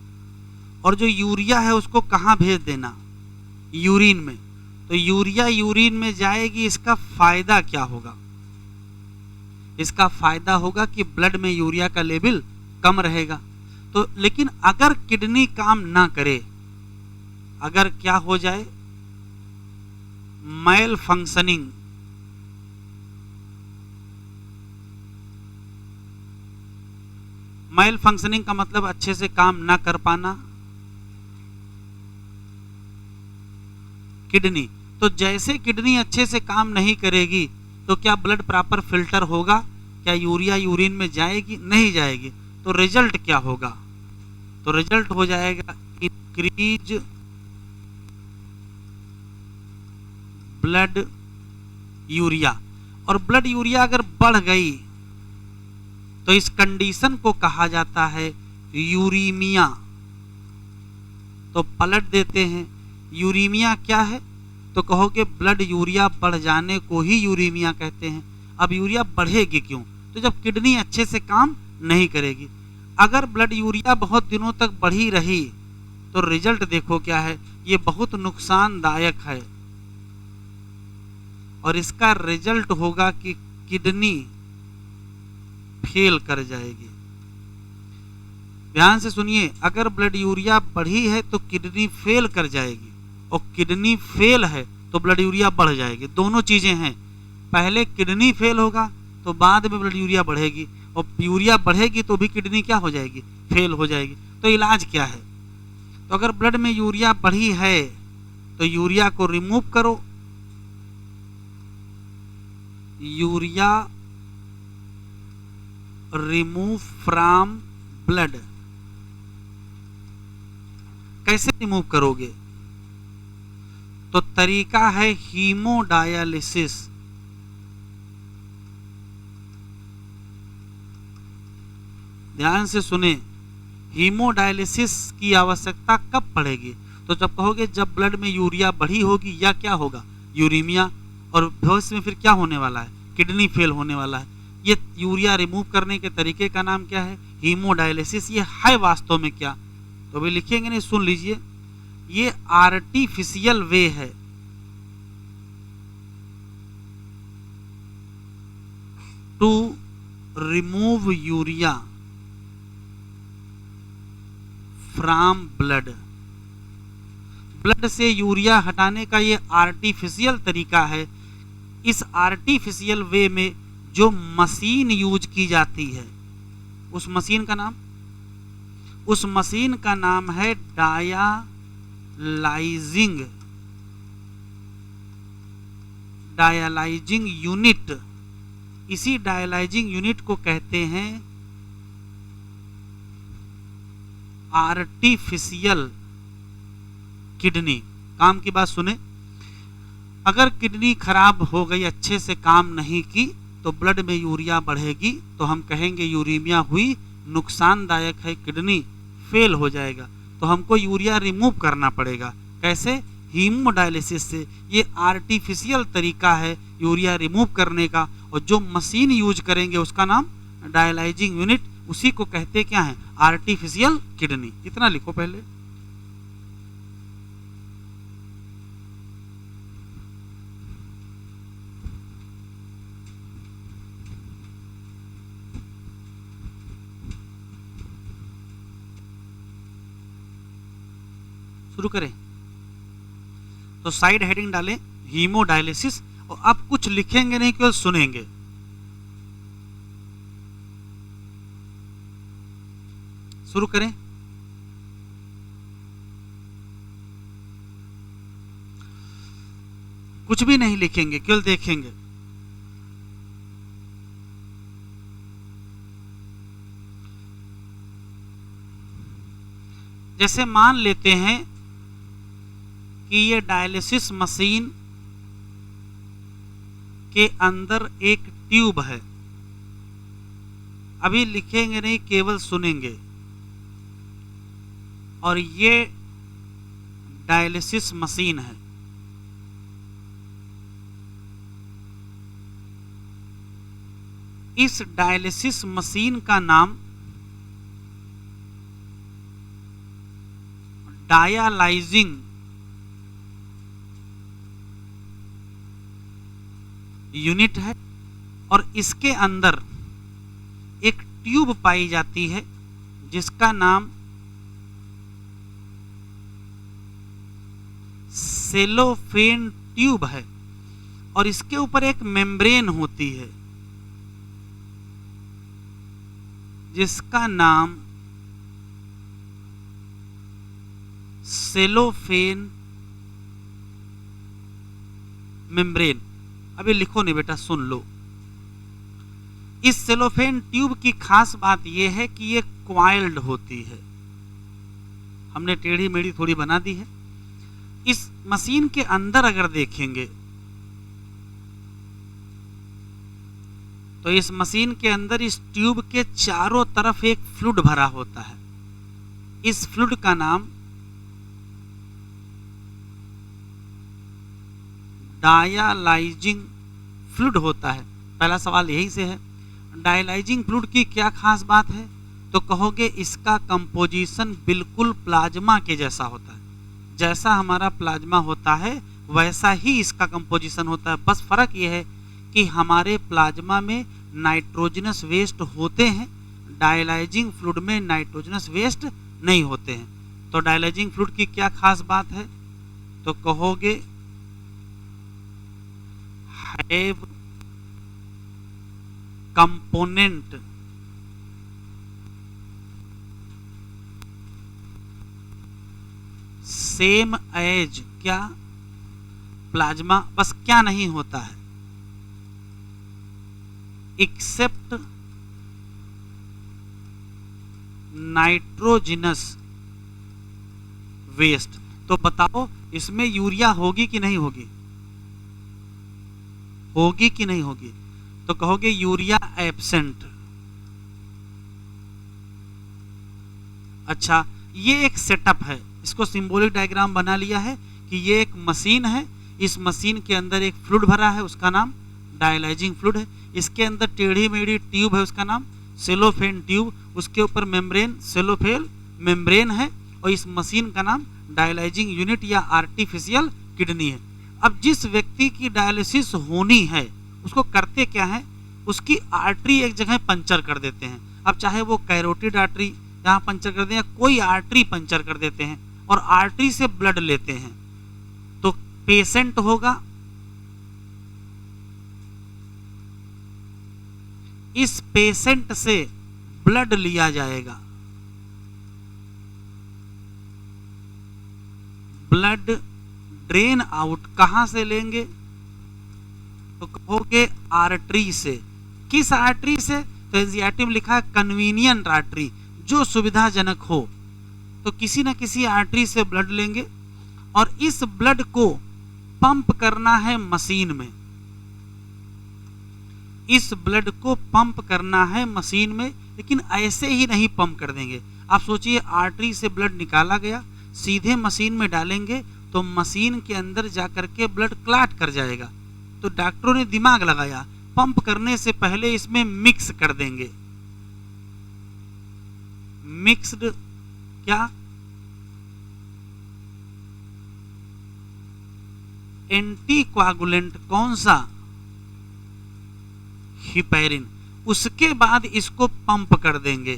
और जो यूरिया है उसको कहाँ भेज देना? यूरिन में। तो यूरिया यूरिन में जाएगी, इसका फायदा क्या होगा? इसका फायदा होगा कि ब्लड में यूरिया का लेवल कम रहेगा। तो लेकिन अगर किडनी काम ना करे, अगर क्या हो जाए, मैल फंक्शनिंग, मैल फंक्शनिंग का मतलब अच्छे से काम ना कर पाना किडनी। तो जैसे किडनी अच्छे से काम नहीं करेगी तो क्या ब्लड प्रॉपर फिल्टर होगा? क्या यूरिया यूरिन में जाएगी? नहीं जाएगी। तो रिजल्ट क्या होगा? तो रिजल्ट हो जाएगा इंक्रीज ब्लड यूरिया। और ब्लड यूरिया अगर बढ़ गई तो इस कंडीशन को कहा जाता है यूरीमिया। तो पलट देते हैं, यूरीमिया क्या है? तो कहोगे ब्लड यूरिया बढ़ जाने को ही यूरीमिया कहते हैं। अब यूरिया बढ़ेगी क्यों? तो जब किडनी अच्छे से काम नहीं करेगी। अगर ब्लड यूरिया बहुत दिनों तक बढ़ी रही तो रिजल्ट देखो क्या है, ये बहुत नुकसानदायक है। और इसका रिजल्ट होगा कि किडनी फेल कर जाएगी। ध्यान से सुनिए, अगर ब्लड यूरिया बढ़ी है तो किडनी फेल कर जाएगी, और किडनी फेल है तो ब्लड यूरिया बढ़ जाएगी। दोनों चीजें हैं, पहले किडनी फेल होगा तो बाद में ब्लड यूरिया बढ़ेगी, और यूरिया बढ़ेगी तो भी किडनी क्या हो जाएगी? फेल हो जाएगी। तो इलाज क्या है? तो अगर ब्लड में यूरिया बढ़ी है तो यूरिया को रिमूव करो। Urea remove from blood. कैसे रिमूव करोगे? तो तरीका है हीमोडायलिसिस। ध्यान से सुने, हीमोडायलिसिस की आवश्यकता कब पड़ेगी? तो जब कहोगे जब ब्लड में यूरिया बढ़ी होगी, या क्या होगा? यूरीमिया। और भविष्य में फिर क्या होने वाला है? किडनी फेल होने वाला है। ये यूरिया रिमूव करने के तरीके का नाम क्या है? हीमोडायलिसिस। ये है वास्तव में क्या? तो अभी लिखेंगे नहीं, सुन लीजिए। ये आर्टिफिशियल वे है to remove urea from blood. Blood से यूरिया हटाने का ये आर्टिफिशियल तरीका है। इस आर्टिफिशियल वे में जो मशीन यूज की जाती है, उस मशीन का नाम है डायलाइजिंग यूनिट। इसी डायलाइजिंग यूनिट को कहते हैं आर्टिफिशियल किडनी। काम की बात सुने, अगर किडनी खराब हो गई, अच्छे से काम नहीं की, तो ब्लड में यूरिया बढ़ेगी, तो हम कहेंगे यूरीमिया हुई, नुकसानदायक है, किडनी फेल हो जाएगा। तो हमको यूरिया रिमूव करना पड़ेगा। कैसे? हीमोडायलिसिस से। ये आर्टिफिशियल तरीका है यूरिया रिमूव करने का, और जो मशीन यूज करेंगे उसका नाम डायलाइजिंग यूनिट। उसी को कहते क्या है? Artificial kidney. इतना लिखो पहले। शुरू करें। तो साइड हेडिंग डालें हीमोडायलिसिस, और आप कुछ लिखेंगे नहीं, केवल सुनेंगे। शुरू करें। कुछ भी नहीं लिखेंगे, केवल देखेंगे। जैसे मान लेते हैं कि ये डायलिसिस मशीन के अंदर एक ट्यूब है। अभी लिखेंगे नहीं, केवल सुनेंगे। और ये डायलिसिस मशीन है। इस डायलिसिस मशीन का नाम डायलाइजिंग यूनिट है और इसके अंदर एक ट्यूब पाई जाती है जिसका नाम सेलोफेन ट्यूब है और इसके ऊपर एक मेम्ब्रेन होती है जिसका नाम सेलोफेन मेम्ब्रेन। अभी लिखो नहीं बेटा, सुन लो। इस सेलोफेन ट्यूब की खास बात यह है कि ये क्वाइल्ड होती है। हमने टेढ़ी मेढ़ी थोड़ी बना दी है। इस मशीन के अंदर अगर देखेंगे तो इस मशीन के अंदर इस ट्यूब के चारों तरफ एक फ्लूइड भरा होता है। इस फ्लूइड का नाम डायलाइजिंग फ्लूइड होता है। पहला सवाल यही से है, डायलाइजिंग फ्लूइड की क्या खास बात है? तो कहोगे इसका कंपोजिशन बिल्कुल प्लाज्मा के जैसा होता है। जैसा हमारा प्लाज्मा होता है वैसा ही इसका कंपोजिशन होता है। बस फर्क यह है कि हमारे प्लाज्मा में नाइट्रोजनस वेस्ट होते हैं, डायलाइजिंग फ्लूइड में नाइट्रोजनस वेस्ट नहीं होते हैं। तो डायलाइजिंग फ्लूइड की क्या खास बात है? तो कहोगे हैव कंपोनेंट सेम एज क्या प्लाज्मा। बस क्या नहीं होता है, एक्सेप्ट नाइट्रोजनस वेस्ट। तो बताओ इसमें यूरिया होगी कि नहीं होगी? होगी कि नहीं होगी? तो कहोगे यूरिया एब्सेंट। अच्छा, ये एक सेटअप है, इसको सिंबॉलिक डायग्राम बना लिया है कि ये एक मशीन है। इस मशीन के अंदर एक फ्लूइड भरा है, उसका नाम डायलाइजिंग फ्लूइड है। इसके अंदर टेढ़ी मेढ़ी ट्यूब है, उसका नाम सेलोफेन ट्यूब। उसके ऊपर मेम्ब्रेन सेलोफेन मेम्ब्रेन है और इस मशीन का नाम डायलाइजिंग यूनिट या आर्टिफिशियल किडनी है। अब जिस व्यक्ति की डायलिसिस होनी है उसको करते क्या है, उसकी आर्टरी एक जगह पंचर कर देते हैं। अब चाहे वो कैरोटिड आर्टरी यहाँ पंचर कर दें या कोई आर्टरी पंचर कर देते हैं और आर्टरी से ब्लड लेते हैं। तो पेशेंट होगा, इस पेशेंट से ब्लड लिया जाएगा। ब्लड ड्रेन आउट कहां से लेंगे? तो कहोगे आर्टरी से। किस आर्टरी से? तो एंजियाटिव लिखा है कन्वीनियंट आर्टरी, जो सुविधाजनक हो। तो किसी ना किसी आर्टरी से ब्लड लेंगे और इस ब्लड को पंप करना है मशीन में। इस ब्लड को पंप करना है मशीन में, लेकिन ऐसे ही नहीं पंप कर देंगे। आप सोचिए, आर्टरी से ब्लड निकाला गया, सीधे मशीन में डालेंगे तो मशीन के अंदर जाकर के ब्लड क्लॉट कर जाएगा। तो डॉक्टरों ने दिमाग लगाया, पंप करने से पहले इसमें मिक्स कर देंगे। मिक्स्ड क्या? एंटीकोआगुलेंट। कौन सा? हिपैरिन। उसके बाद इसको पंप कर देंगे।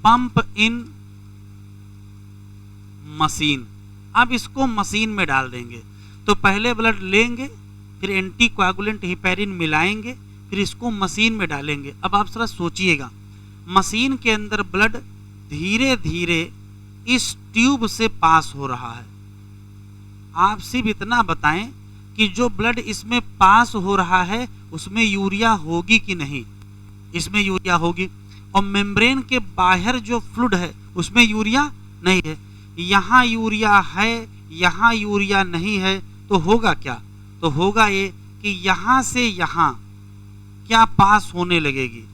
Pump in machine. अब इसको मशीन में डाल देंगे। तो पहले ब्लड लेंगे, फिर एंटीकोआगुलेंट हिपैरिन मिलाएंगे, फिर इसको मशीन में डालेंगे। अब आप जरा सोचिएगा, मशीन के अंदर ब्लड धीरे धीरे इस ट्यूब से पास हो रहा है। आप सिर्फ इतना बताएं कि जो ब्लड इसमें पास हो रहा है उसमें यूरिया होगी कि नहीं? इसमें यूरिया होगी। और मेम्ब्रेन के बाहर जो फ्लूइड है उसमें यूरिया नहीं है। यहाँ यूरिया है, यहाँ यूरिया नहीं है, तो होगा क्या? तो होगा ये कि यहाँ से यहाँ क्या पास होने लगेगी?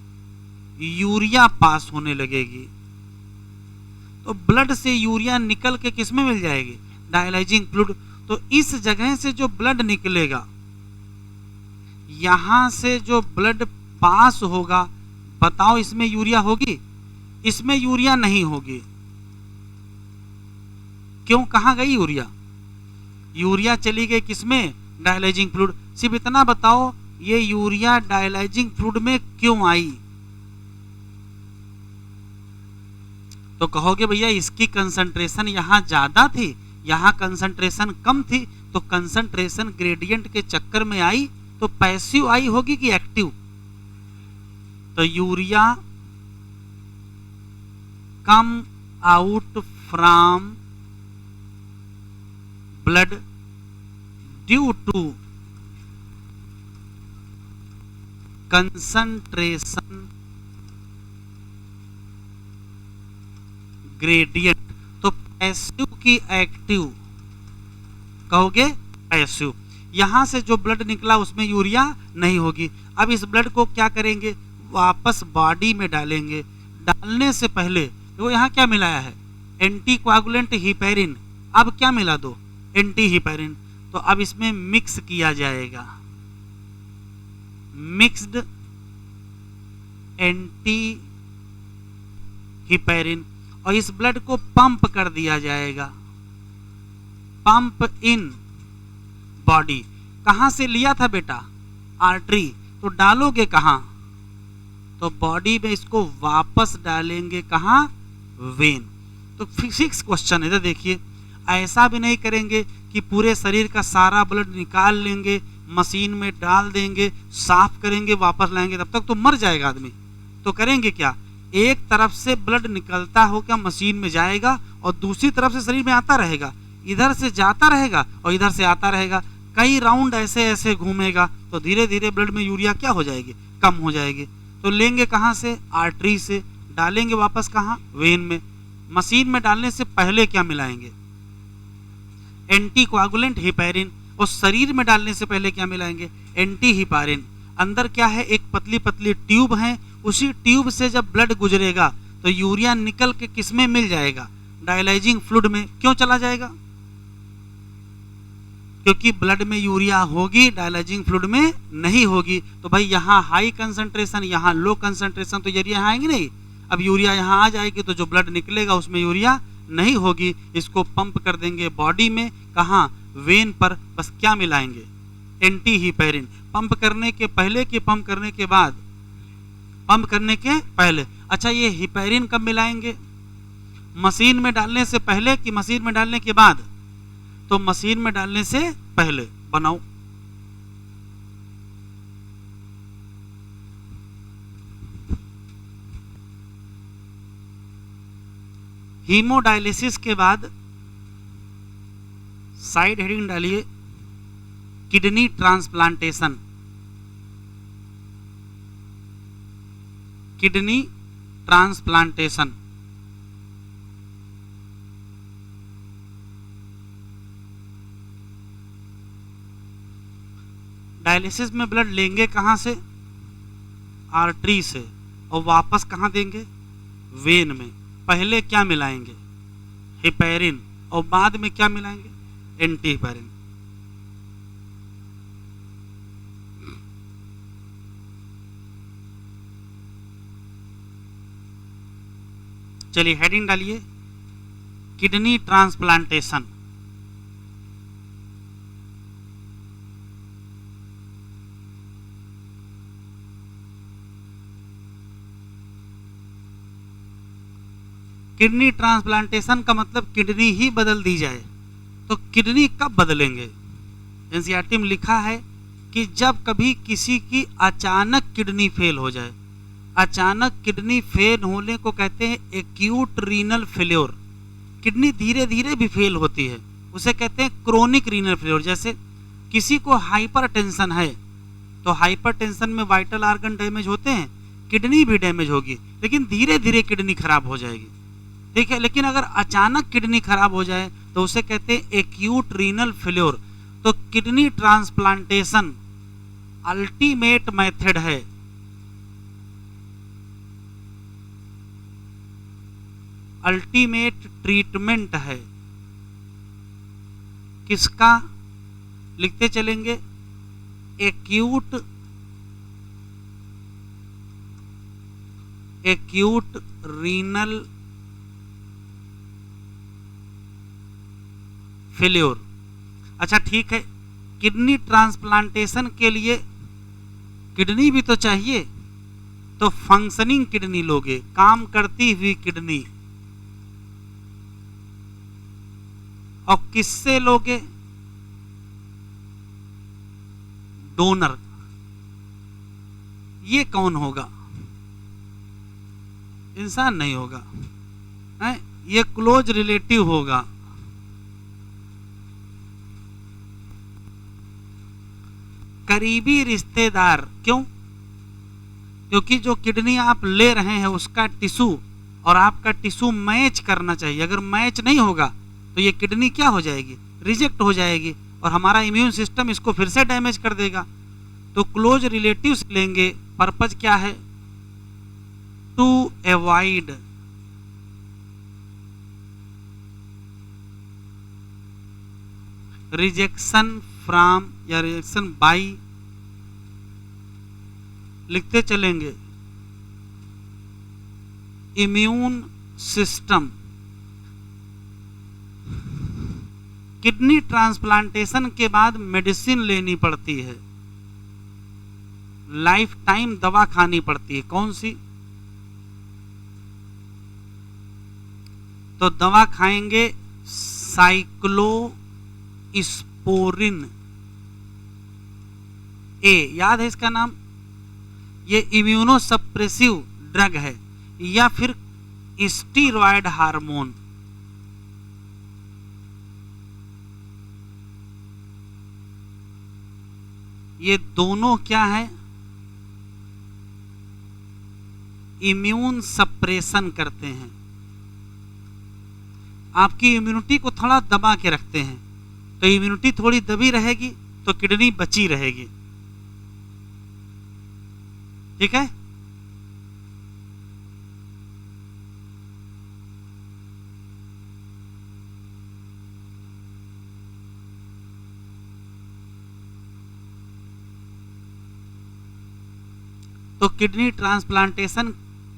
यूरिया पास होने लगेगी। तो ब्लड से यूरिया निकल के किसमें मिल जाएगी? Dialysing fluid. तो इस जगह से जो ब्लड निकलेगा, यहां से जो ब्लड पास होगा, बताओ इसमें यूरिया होगी? इसमें यूरिया नहीं होगी। क्यों? कहां गई यूरिया? यूरिया चली गई किसमें, डायलाइजिंग फ्लूइड। सिर्फ इतना बताओ ये यूरिया डायलाइजिंग फ्लूइड में क्यों आई, तो कहोगे भैया इसकी कंसंट्रेशन यहाँ ज्यादा थी, यहाँ कंसंट्रेशन कम थी, तो कंसंट्रेशन ग्रेडियंट के चक्कर में आई, तो पैसिव आई होगी कि एक्टिव, तो urea come out from blood due to concentration gradient. तो पैसिव की एक्टिव कहोगे, पैसिव। यहां से जो ब्लड निकला उसमें यूरिया नहीं होगी। अब इस ब्लड को क्या करेंगे, वापस बॉडी में डालेंगे। डालने से पहले तो यहाँ क्या मिलाया है, एंटी कोआगुलेंट हिपैरिन। अब क्या मिला दो, एंटी हिपैरिन। तो अब इसमें मिक्स किया जाएगा, मिक्स्ड एंटी हिपैरिन, और इस ब्लड को पंप कर दिया जाएगा, पंप इन बॉडी। कहां से लिया था बेटा, आर्टरी, तो डालोगे कहां, तो बॉडी में इसको वापस डालेंगे कहां, वेन। तो फिजिक्स क्वेश्चन है, देखिए ऐसा भी नहीं करेंगे कि पूरे शरीर का सारा ब्लड निकाल लेंगे, मशीन में डाल देंगे, साफ करेंगे, वापस लाएंगे, तब तक तो मर जाएगा आदमी। तो करेंगे क्या, एक तरफ से ब्लड निकलता हो क्या मशीन में जाएगा और दूसरी तरफ से शरीर में आता रहेगा, इधर से जाता रहेगा और इधर से आता रहेगा, कई राउंड ऐसे ऐसे घूमेगा, तो धीरे धीरे ब्लड में यूरिया क्या हो जाएगी, कम हो जाएगी। तो लेंगे कहां से, आर्टरी से, डालेंगे वापस कहां, वेन में। मशीन में डालने से पहले क्या मिलाएंगे, एंटी कोआगुलेंट हिपैरिन, और शरीर में डालने से पहले क्या मिलाएंगे, एंटी हिपैरिन। अंदर क्या है, एक पतली पतली ट्यूब है, उसी ट्यूब से जब ब्लड गुजरेगा तो यूरिया निकल के किसमें मिल जाएगा, डायलाइजिंग फ्लूइड में। क्यों चला जाएगा, क्योंकि ब्लड में यूरिया होगी, डायलाइजिंग फ्लूइड में नहीं होगी। तो भाई यहाँ हाई कंसंट्रेशन, यहाँ लो कंसंट्रेशन, तो यूरिया यहाँ आएंगे नहीं। अब यूरिया यहाँ आ जाएगी तो जो ब्लड निकलेगा उसमें यूरिया नहीं होगी। इसको पंप कर देंगे बॉडी में, कहाँ, वेन पर। बस क्या मिलाएंगे, एंटी हिपैरिन। पंप करने के पहले कि पंप करने के बाद, पंप करने के पहले। अच्छा ये हिपैरिन कब मिलाएंगे, मशीन में डालने से पहले कि मशीन में डालने के बाद, तो मशीन में डालने से पहले। बनाओ, हीमोडायलिसिस के बाद साइड हेडिंग डालिए, kidney transplantation, kidney transplantation. Dialysis में ब्लड लेंगे कहां से, आर्टरी से, और वापस कहां देंगे, वेन में। पहले क्या मिलाएंगे, हिपैरिन, और बाद में क्या मिलाएंगे, एंटी हिपैरिन। चलिए हेडिंग डालिए, किडनी ट्रांसप्लांटेशन। किडनी ट्रांसप्लांटेशन का मतलब किडनी ही बदल दी जाए। तो किडनी कब बदलेंगे, एनसीईआरटी में लिखा है कि जब कभी किसी की अचानक किडनी फेल हो जाए। अचानक किडनी फेल होने को कहते हैं एक्यूट रीनल फेल्योर। किडनी धीरे धीरे भी फेल होती है, उसे कहते हैं क्रोनिक रीनल फेल्योर। जैसे किसी को हाइपरटेंशन है, तो हाइपरटेंशन में वाइटल ऑर्गन डैमेज होते हैं, किडनी भी डैमेज होगी, लेकिन धीरे धीरे किडनी खराब हो जाएगी, ठीक है। लेकिन अगर अचानक किडनी खराब हो जाए तो उसे कहते हैं एक्यूट रीनल फेल्योर। तो किडनी ट्रांसप्लांटेशन अल्टीमेट मेथड है, अल्टीमेट ट्रीटमेंट है। किसका, लिखते चलेंगे, एक्यूट रीनल फेल्योर। अच्छा ठीक है, किडनी ट्रांसप्लांटेशन के लिए किडनी भी तो चाहिए, तो फंक्शनिंग किडनी लोगे, काम करती हुई किडनी। और किससे लोगे? डोनर। ये कौन होगा? इंसान नहीं होगा, है? ये क्लोज रिलेटिव होगा। करीबी रिश्तेदार। क्यों? क्योंकि जो किडनी आप ले रहे हैं उसका टिश्यू और आपका टिश्यू मैच करना चाहिए। अगर मैच नहीं होगा तो ये किडनी क्या हो जाएगी? रिजेक्ट हो जाएगी और हमारा इम्यून सिस्टम इसको फिर से डैमेज कर देगा। तो क्लोज रिलेटिव्स लेंगे। पर्पज क्या है? टू अवॉइड रिजेक्शन फ्रॉम या रिजेक्शन बाई, लिखते चलेंगे, इम्यून सिस्टम। किडनी ट्रांसप्लांटेशन के बाद मेडिसिन लेनी पड़ती है, लाइफ टाइम दवा खानी पड़ती है। कौन सी? तो दवा खाएंगे साइक्लोस्पोरिन ए, याद है इसका नाम? ये इम्यूनोसप्रेसिव ड्रग है या फिर स्टीरॉयड हार्मोन। ये दोनों क्या है? इम्यून सप्रेशन करते हैं, आपकी इम्यूनिटी को थोड़ा दबा के रखते हैं। तो इम्यूनिटी थोड़ी दबी रहेगी तो किडनी बची रहेगी। ठीक है? तो किडनी ट्रांसप्लांटेशन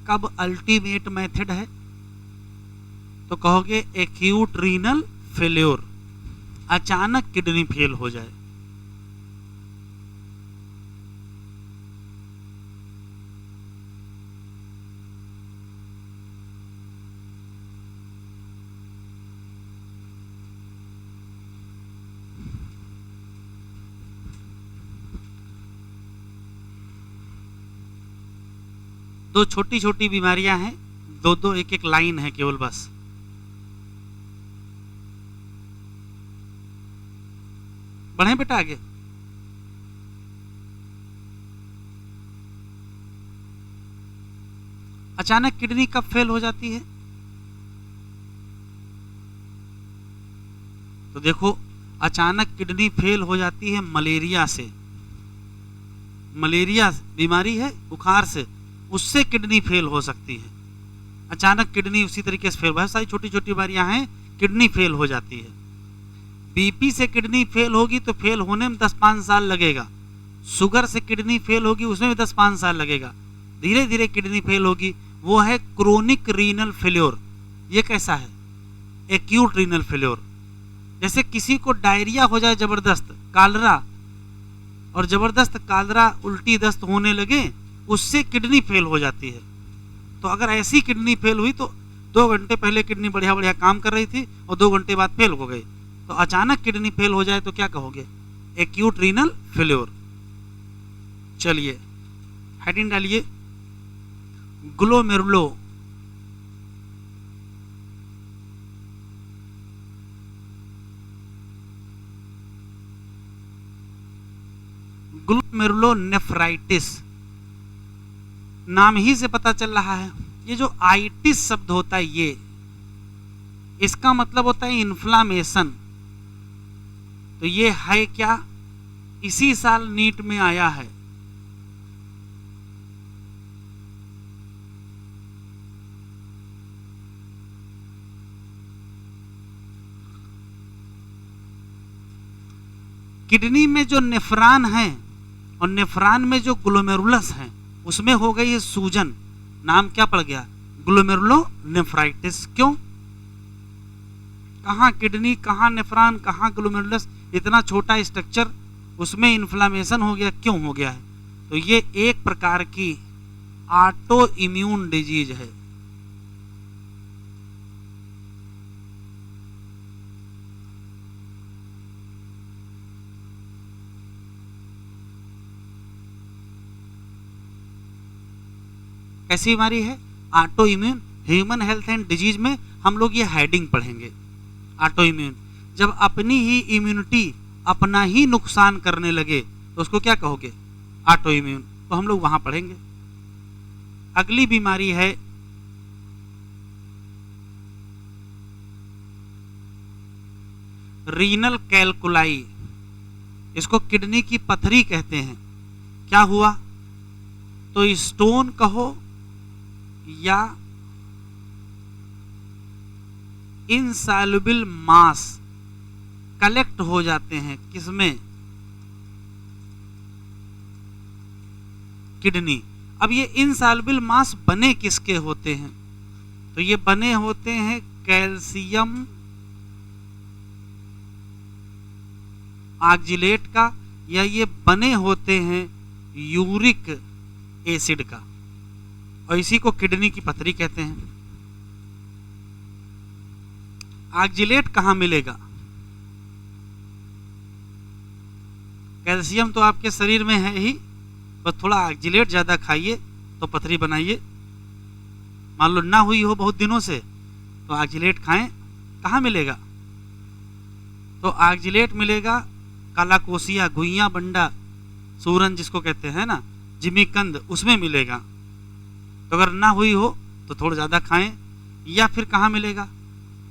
कब अल्टीमेट मेथड है? तो कहोगे एक्यूट रीनल फेल्योर, अचानक किडनी फेल हो जाए। दो छोटी छोटी बीमारियां हैं, दो दो एक एक लाइन है केवल, बस। बढ़े बेटा आगे। अचानक किडनी कब फेल हो जाती है? तो देखो, अचानक किडनी फेल हो जाती है मलेरिया से। मलेरिया बीमारी है, बुखार से, उससे किडनी फेल हो सकती है। अचानक किडनी उसी तरीके से फेल, बहुत सारी छोटी छोटी बीमारियां हैं, किडनी फेल हो जाती है। बीपी से किडनी फेल होगी तो फेल होने में 10-5 साल लगेगा। शुगर से किडनी फेल होगी, उसमें भी 10-5 साल लगेगा। धीरे धीरे किडनी फेल होगी, वो है क्रोनिक रीनल फेल्योर। ये कैसा है? Acute renal failure. जैसे किसी को डायरिया हो जाए जबरदस्त, कालरा, और जबरदस्त कालरा उल्टी दस्त होने लगे, उससे किडनी फेल हो जाती है। तो अगर ऐसी किडनी फेल हुई तो 2 घंटे पहले किडनी बढ़िया बढ़िया काम कर रही थी और 2 घंटे बाद फेल हो गई, तो अचानक किडनी फेल हो जाए तो क्या कहोगे? Acute renal failure. चलिए हेडिंग डालिए, ग्लोमेरुलो। ग्लोमेरुलोनेफ्राइटिस, नाम ही से पता चल रहा है। ये जो आइटिस शब्द होता है, ये इसका मतलब होता है इन्फ्लामेशन। तो ये है क्या? इसी साल नीट में आया है। किडनी में जो नेफ्रॉन है और नेफ्रॉन में जो ग्लोमेरुलस है, उसमें हो गई है सूजन। नाम क्या पड़ गया? ग्लोमेरुलोनेफ्राइटिस। क्यों? कहाँ किडनी, कहाँ नेफ्रॉन, कहाँ ग्लोमेरुलस, इतना छोटा स्ट्रक्चर, उसमें इन्फ्लामेशन हो गया, क्यों हो गया है? तो ये एक प्रकार की ऑटो इम्यून डिजीज है। कैसी बीमारी है? Auto immune. Human health and disease में हम लोग ये हेडिंग पढ़ेंगे, ऑटो इम्यून। जब अपनी ही इम्यूनिटी अपना ही नुकसान करने लगे तो उसको क्या कहोगे? Auto immune. तो हम लोग वहां पढ़ेंगे। अगली बीमारी है रीनल कैलकुलाई। इसको किडनी की पथरी कहते हैं। क्या हुआ? तो स्टोन कहो या इनसॉल्युबल मास कलेक्ट हो जाते हैं, किसमें? किडनी। अब ये इनसॉल्युबल मास बने किसके होते हैं? तो ये बने होते हैं कैल्शियम ऑक्जिलेट का, या ये बने होते हैं यूरिक एसिड का, और इसी को किडनी की पथरी कहते हैं। ऑक्जिलेट कहां मिलेगा? कैल्शियम तो आपके शरीर में है ही, बस थोड़ा ऑक्जिलेट ज्यादा खाइए तो पथरी बनाइए। मान लो ना हुई हो बहुत दिनों से तो ऑक्जिलेट खाएं। कहां मिलेगा? तो ऑक्जिलेट मिलेगा कालाकोसिया, गुइया बंडा, सूरन जिसको कहते हैं ना, जिमीकंद, उसमें मिलेगा। तो अगर ना हुई हो तो थोड़ा ज़्यादा खाएं। या फिर कहाँ मिलेगा?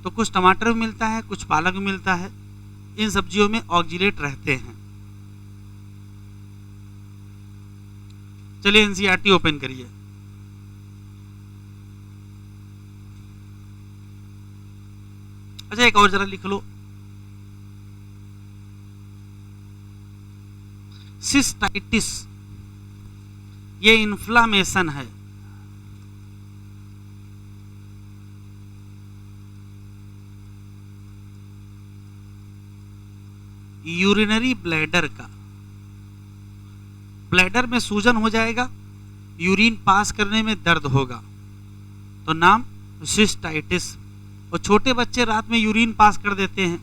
तो कुछ टमाटर भी मिलता है, कुछ पालक भी मिलता है, इन सब्जियों में ऑक्जिलेट रहते हैं। चलिए एनसीईआरटी ओपन करिए। अच्छा एक और जरा लिख लो, सिस्टाइटिस। ये इन्फ्लामेशन है। यूरिनरी ब्लैडर का। ब्लैडर में सूजन हो जाएगा, यूरिन पास करने में दर्द होगा, तो नाम सिस्टाइटिस। और छोटे बच्चे रात में यूरिन पास कर देते हैं,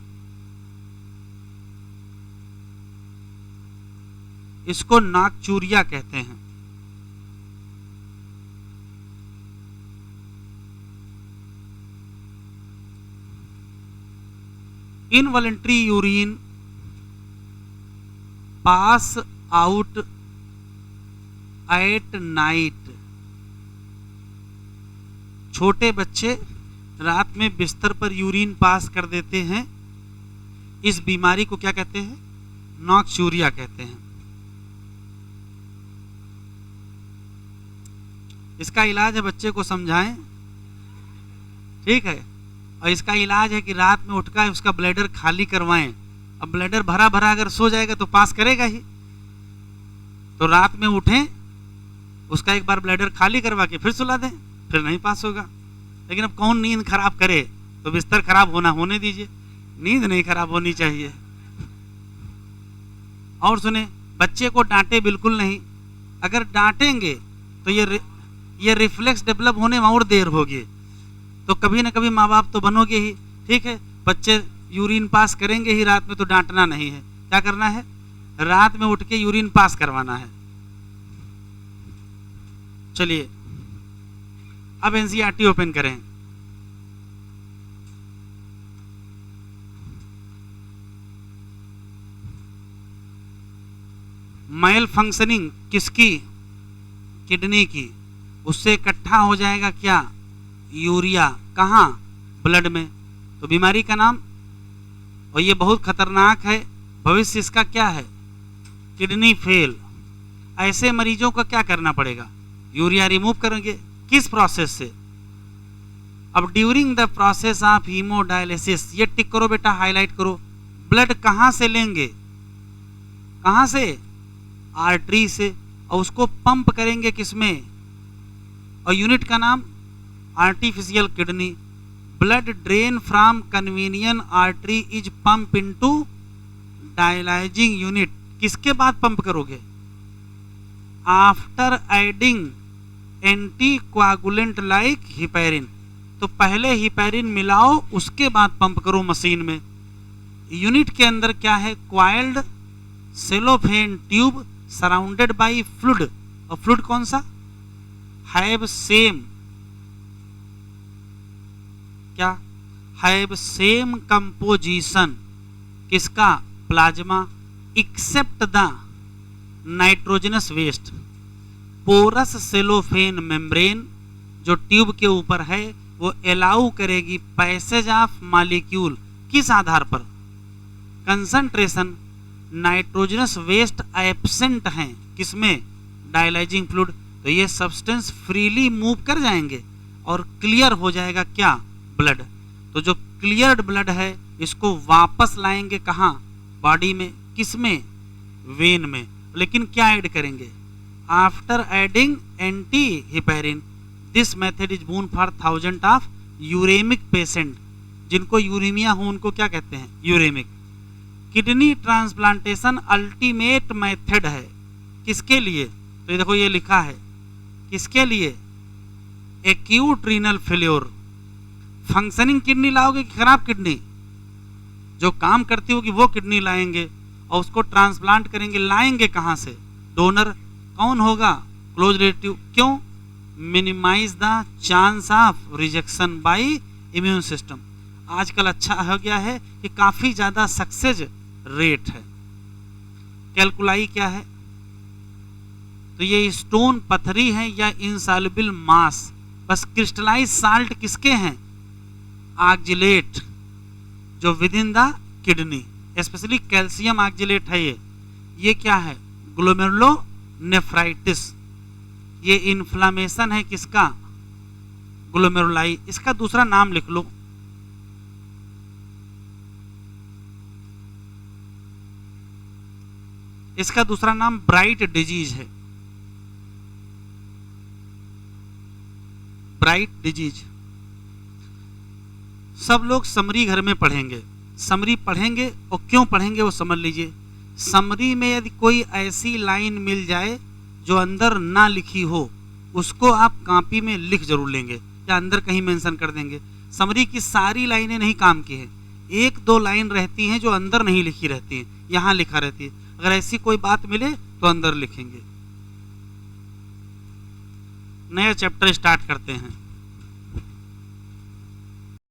इसको नाकचूरिया कहते हैं। Involuntary urine pass out at night. छोटे बच्चे रात में बिस्तर पर यूरिन पास कर देते हैं, इस बीमारी को क्या कहते हैं? नॉक्चूरिया कहते हैं। इसका इलाज है, बच्चे को समझाएं, ठीक है। और इसका इलाज है कि रात में उठकर उसका ब्लैडर खाली करवाएं। अब ब्लैडर भरा भरा अगर सो जाएगा तो पास करेगा ही, तो रात में उठें, उसका एक बार ब्लैडर खाली करवा के फिर सुला दें, फिर नहीं पास होगा। लेकिन अब कौन नींद खराब करे? तो बिस्तर खराब होने दीजिए, नींद नहीं खराब होनी चाहिए। और सुने, बच्चे को डांटे बिल्कुल नहीं। अगर डांटेंगे तो ये रिफ्लेक्स डेवलप होने में और देर होगी, तो कभी ना कभी माँ बाप तो बनोगे ही, ठीक है। बच्चे यूरिन पास करेंगे ही रात में, तो डांटना नहीं है। क्या करना है? रात में उठ के यूरिन पास करवाना है। चलिए अब एनसीईआरटी ओपन करें। मेल फंक्शनिंग किसकी? किडनी की। उससे इकट्ठा हो जाएगा क्या? यूरिया। कहाँ? ब्लड में। तो बीमारी का नाम, और ये बहुत खतरनाक है, भविष्य इसका क्या है? Kidney fail. ऐसे मरीजों का क्या करना पड़ेगा? यूरिया रिमूव करेंगे। किस प्रोसेस से? अब during the process of haemodialysis, ये टिक करो बेटा, हाईलाइट करो। ब्लड कहाँ से लेंगे? कहाँ से? आर्टरी से। और उसको पंप करेंगे किसमें? और यूनिट का नाम artificial kidney. Blood drain from convenient artery is pump into dialysing unit. किसके बाद पंप करोगे? After adding anti coagulant like heparin. तो पहले हिपैरिन मिलाओ, उसके बाद पंप करो मशीन में। यूनिट के अंदर क्या है? Coiled cellophane tube surrounded by fluid. और फ्लूइड कौन सा? हैव सेम, क्या? Have same composition. किसका? Plasma, except the nitrogenous waste. Porous cellophane membrane जो ट्यूब के ऊपर है वो अलाउ करेगी पैसेज ऑफ मॉलिक्यूल। किस आधार पर? कंसंट्रेशन नाइट्रोजनस वेस्ट एब्सेंट हैं किसमें? Dialysing fluid. तो ये सब्सटेंस फ्रीली मूव कर जाएंगे और क्लियर हो जाएगा क्या? ब्लड। तो जो क्लियर्ड ब्लड है इसको वापस लाएंगे कहाँ? बॉडी में। किसमें? वेन में। लेकिन क्या ऐड करेंगे? After adding anti heparin this method is boon for 1000 of uremic patient. जिनको यूरेमिया हो उनको क्या कहते हैं? Uremic. Kidney transplantation ultimate method है। किसके लिए? तो ये देखो ये लिखा है किसके लिए? Acute renal failure. Functioning kidney लाओगे कि खराब किडनी? जो काम करती होगी वो किडनी लाएंगे और उसको ट्रांसप्लांट करेंगे। लाएंगे कहां से? डोनर कौन होगा? Close relative. क्यों? Minimise the chance of rejection by immune system. आजकल अच्छा हो गया है कि काफी ज्यादा सक्सेस रेट है। कैलकुलाई क्या है? तो ये स्टोन पथरी है या इंसॉल्युबल मास। बस क्रिस्टलाइज साल्ट किसके हैं? ऑक्जिलेट जो with in the kidney, specially calcium oxalate है ये क्या है? ग्लोमेरुलोनेफ्राइटिस। ये इन्फ्लामेशन है किसका? ग्लोमेरुलाई। इसका दूसरा नाम लिख लो। इसका दूसरा नाम ब्राइट डिजीज है। Bright disease. सब लोग समरी घर में पढ़ेंगे। समरी पढ़ेंगे और क्यों पढ़ेंगे वो समझ लीजिए। समरी में यदि कोई ऐसी लाइन मिल जाए जो अंदर ना लिखी हो उसको आप कॉपी में लिख जरूर लेंगे या अंदर कहीं मेंशन कर देंगे। समरी की सारी लाइनें नहीं काम की हैं, एक दो लाइन रहती हैं जो अंदर नहीं लिखी रहती हैं, यहाँ लिखा रहती है। अगर ऐसी कोई बात मिले तो अंदर लिखेंगे। नया चैप्टर स्टार्ट करते हैं।